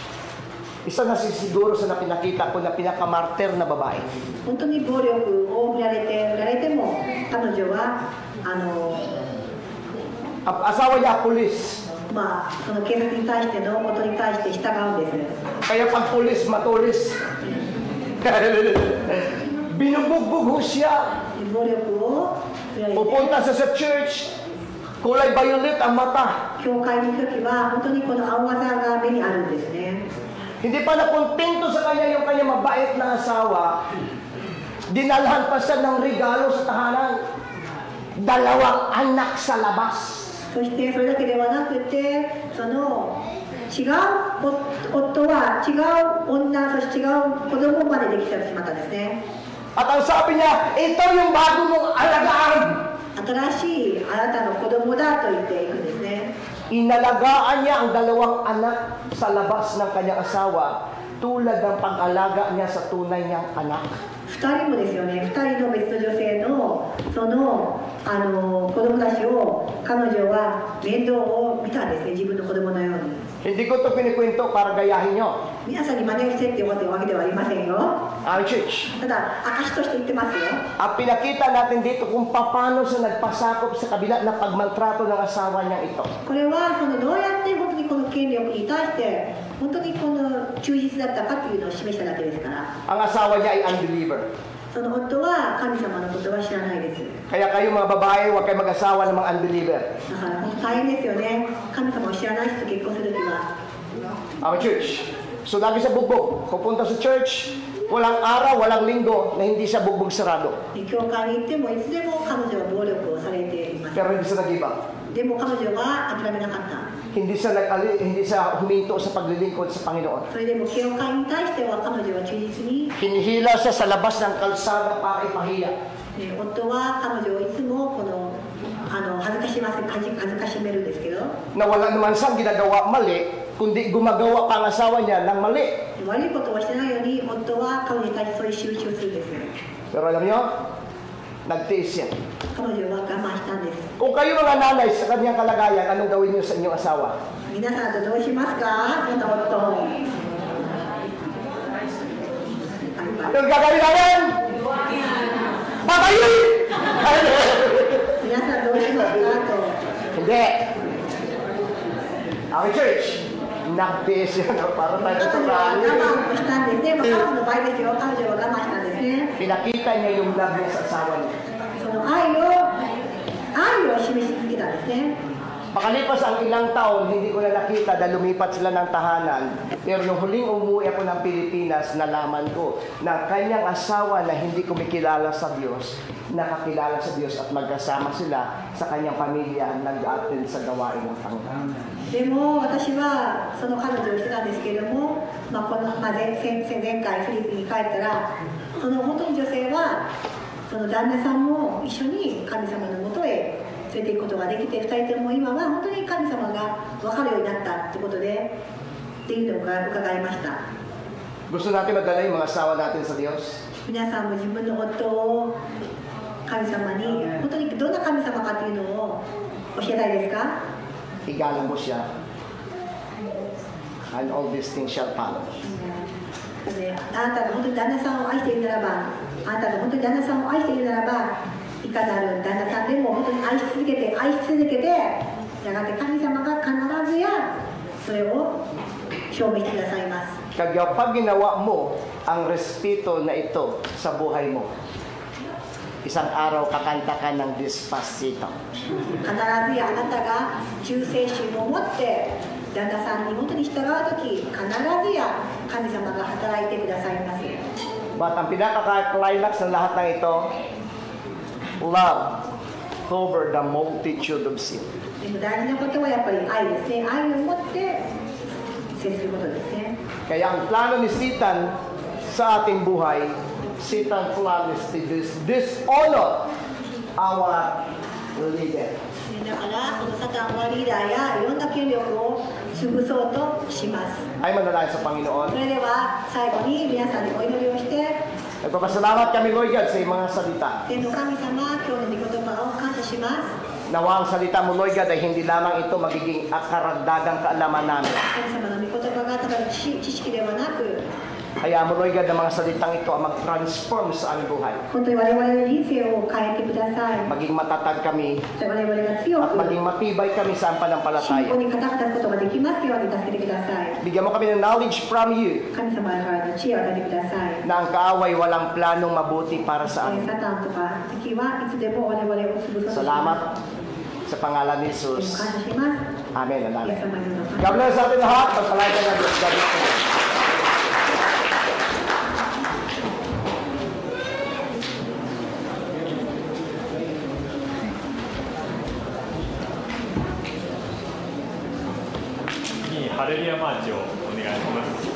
isa na siguro sa napinakita ko na pinakamartir na babae. 本当に暴力を売られても彼女はAsawa niya, pulis. その警察に対してのことに対して従うんです。 Kaya pag pulis, matulis. Binubugbog ho siya. 暴力を売られて Pupunta siya sa church, kulay violet ang mata. 教会に行くときは本当にこの青技が目にあるんですね。 Hindi pa nakontento sa kanya yung kanya mabait na asawa, dinalhan pa siya ng regalo sa tahanan. 2 anak sa labas. そしてそれだけではなくて違う夫は違う女、そして違う子供までできてしまったんですね。 At ang sabi niya, ito yung bago mong alagaan. 新しいあなたの子供だと言っていくんですね。 Inalagaan niya ang 2 anak sa labas ng kanyang asawa tulad ng pag-alaga niya sa tunay niyang anak. 2人もですよね。2人の別の女性の子供たちを彼女は面倒を見たんですね。自分の子供のように。 Hindi ko ito pinikwento para gayahin niyo. 皆さんに真似をしてって思ってるわけではありませんよ。 Ang church. ただ証として言ってますよ。 At pinakita natin dito kung paano siya nagpasakop sa kabila ng pagmaltrato ng asawa niya ito. これはどうやって本当にこの権力に対して本当にこの忠実だったかというのを示しただけですから。 Ang asawa niya ay unbeliever. その夫は神様のことは知らないです。 Kaya kayo mga babae, huwag kayo mag-asawa ng mga unbeliever. だから本当大変ですよね。神様を知らない人と結婚するときは。 Ang church. So lagi sa bugbog. Pupunta sa church, walang araw, walang linggo na hindi siya bugbog sarado. 教会に行ってもいつでも彼女は暴力をされています。 Pero hindi siya nag-iba. でも彼女は諦めなかった。 Hindi siya huminto sa paglilingkod sa Panginoon. それでも教会に対しては彼女は忠実に。 Hinihila siya sa labas ng kalsada para ipahiya. 夫は彼女をいつも恥ずかしめるんですけど。 Na wala naman siyang ginagawa mali, kundi gumagawa pa ang asawa niya ng mali. 悪いことをしてないように夫は彼女に対してそういう仕打ちをするんです。 Pero alam niyo, nagtiis siya. 彼女は我慢したんです。 Kung kayo mga nanay sa kanyang kalagayan, anong gawin niyo sa inyong asawa? 皆さんとどうしますか？そんな夫。 Anong gagawin namin? Patayin! 皆さんどうしますかと。 Hindi. Ang church, nagtiis siya na para tayo 彼 sa 女は我 rally. 慢したんですね。彼女の場合ですよ。彼女は我慢したんですね。 Pinakita niya yung love niya sa asawa niya. その愛を示し続けたんですね。 Makalipas ang ilang taon, hindi ko na nakita dahil lumipat sila ng tahanan. Pero nung huling umuwi ako ng Pilipinas, nalaman ko na kanyang asawa na hindi kumikilala sa Diyos, nakakilala sa Diyos at magkasama sila sa kanyang pamilya nag-attend sa gawain ng Panginoon. でも私はその彼女をしてたんですけれども、前回フィリピンに帰ったらその本当に女性はその旦那さんも一緒に神様のもとへ連れて行くことができて、2人とも今は本当に神様が分かるようになったってことでっていうのを伺いました。 Gusto natin madala yung mga asawa natin sa Diyos? 皆さんも自分の夫を神様に本当にどんな神様かっていうのを教えたいですか？ Igalang mo siya. And all these things shall follow. あなたが本当に旦那さんを愛しているならば、あなたが本当に旦那さんを愛しているならば、いかなる旦那さんでも本当に愛し続けて、やがて神様が必ずやそれを証明してくださいます。 Kapag ginawa mo ang respeto na ito sa buhay mo, isang araw kakanta ka ng Despacito. 必ずやあなたが忠誠心を持って旦那さんに本当に従うとき、必ずや神様が働いてくださいます。 But ang pinaka-climax ng lahat ng ito, love cover the multitude of sin. でも大事なことはやっぱり愛ですね。愛を持って接することですね。 Kaya ang plano ni Satan sa ating buhay, Satan plans to dishonor our leader. だからそのサタンはリーダーやいろんな権力を潰そうとします。 Ay manalangin sa Panginoon. それでは最後に皆さんにお祈りをして、 Nagpapasalamat kami, Lord God, sa iyong mga salita. 天の神様、今日の御言葉を感謝します。 Nawa ang salita mo, Lord God, ay hindi lamang ito magiging karagdagang kaalaman namin. 神様の御言葉がただ知識ではなく、 Kaya mo, Lord God, ang mga salitang ito ang mag-transform sa aming buhay. 本当に我々の人生を変えてください。 Maging matatag kami 我々が強 at く maging matibay kami sa 信 pampanampalataya. 仰に固く立つことができますように助けてください。 Bigyan mo kami ng knowledge from you 神様からの知恵を与えてください。 na ang kaaway walang planong mabuti para sa amin. サタンとか敵はいつでも我々を潰そうとしま Salamat sa pangalan ni す。 Jesus. 感謝します。 Amen. イエ Amen. ス様の名前 God bless sa ating lahat. Pagpalain ka ng Diyos. God bless you. Ni ハレルヤマーチをお願いします。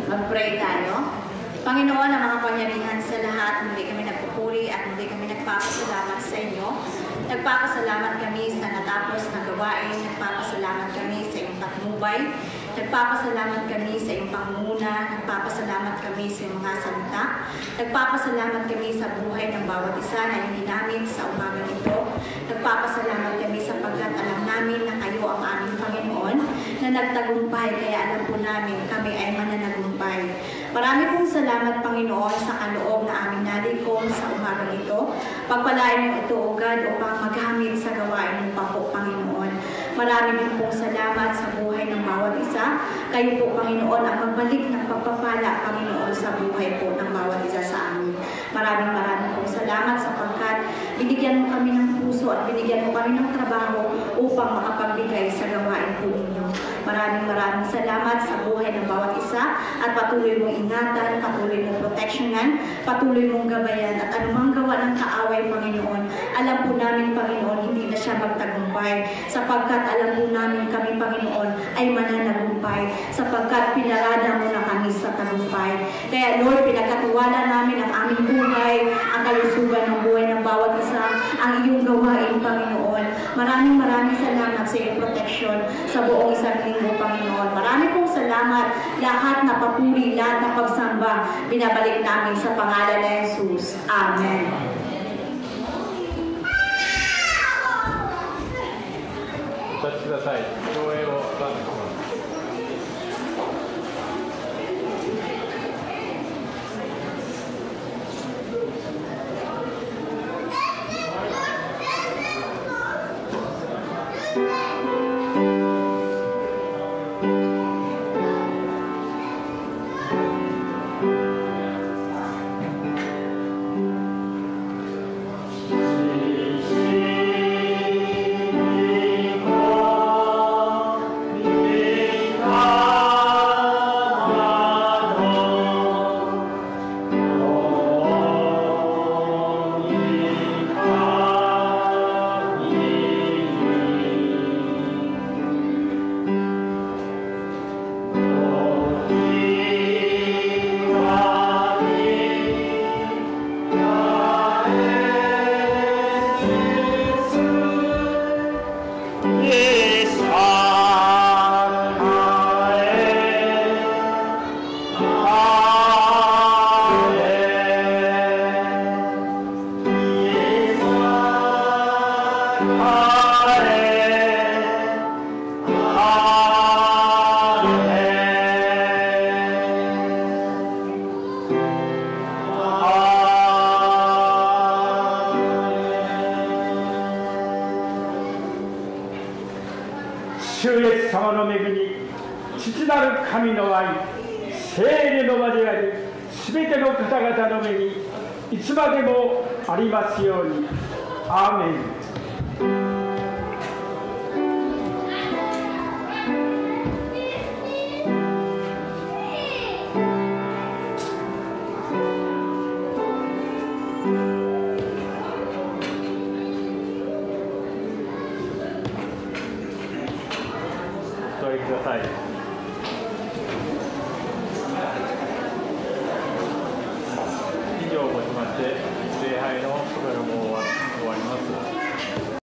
Mag-pray tayo. Panginoon, ang mga pangyarihan sa lahat, muli kami nagpupuri at muli kami nagpapasalamat sa inyo. Nagpapasalamat kami sa natapos na gawain, nagpapasalamat kami sa iyong patnubay, nagpapasalamat kami sa iyong pangunguna, nagpapasalamat kami sa iyong mga salita, nagpapasalamat kami sa buhay ng bawat isa na hindi namin sa umagang ito. Nagpapasalamat kami sapagkat alam namin na kayo ang aming Panginoon na nagtagumpay, kaya alam po namin kami ay mananagumpay. Marami pong salamat, Panginoon, sa kaloob na aming nalikon sa umagang ito. Pagpalain mo ito, O God, upang magamit sa gawain ng Panginoon, Panginoon. Marami din pong salamat sa buhay ng bawat isa. Kayo po, Panginoon, ang magbalik ng pagpapala, Panginoon, sa buhay po ng bawat isa sa amin. Maraming pong salamat sapagkat binigyan mo kami ng puso at binigyan mo kami ng trabaho upang makapagbigay sa gawain po ninyo. Maraming salamat sa buhay ng bawat isa at patuloy mong ingatan, patuloy mong proteksyonan, patuloy mong gabayan at anumang gawa ng kaaway, Panginoon. Alam po namin, Panginoon, hindi na siya magtagumpay sapagkat alam po namin kami, Panginoon, ay mananagumpay sapagkat pinarada mo na kami sa tagumpay. Kaya Lord, pinagkatiwala namin ang aming buhay, ang kalusugan ng buhay ng bawat isa ang iyong gawain, Panginoon. Maraming salamat sa iyong protection sa buong isang linggo, Panginoon. Maraming pong salamat. Lahat na papuri, lahat na pagsamba, binabalik namin sa pangalan ni Jesus. Amen. お立ちください。上映をスタートします。主イエス様の恵み、父なる神の愛、聖霊の交わり、すべての方々の目にいつまでもありますように。アーメン。お座りください。以上をもちまして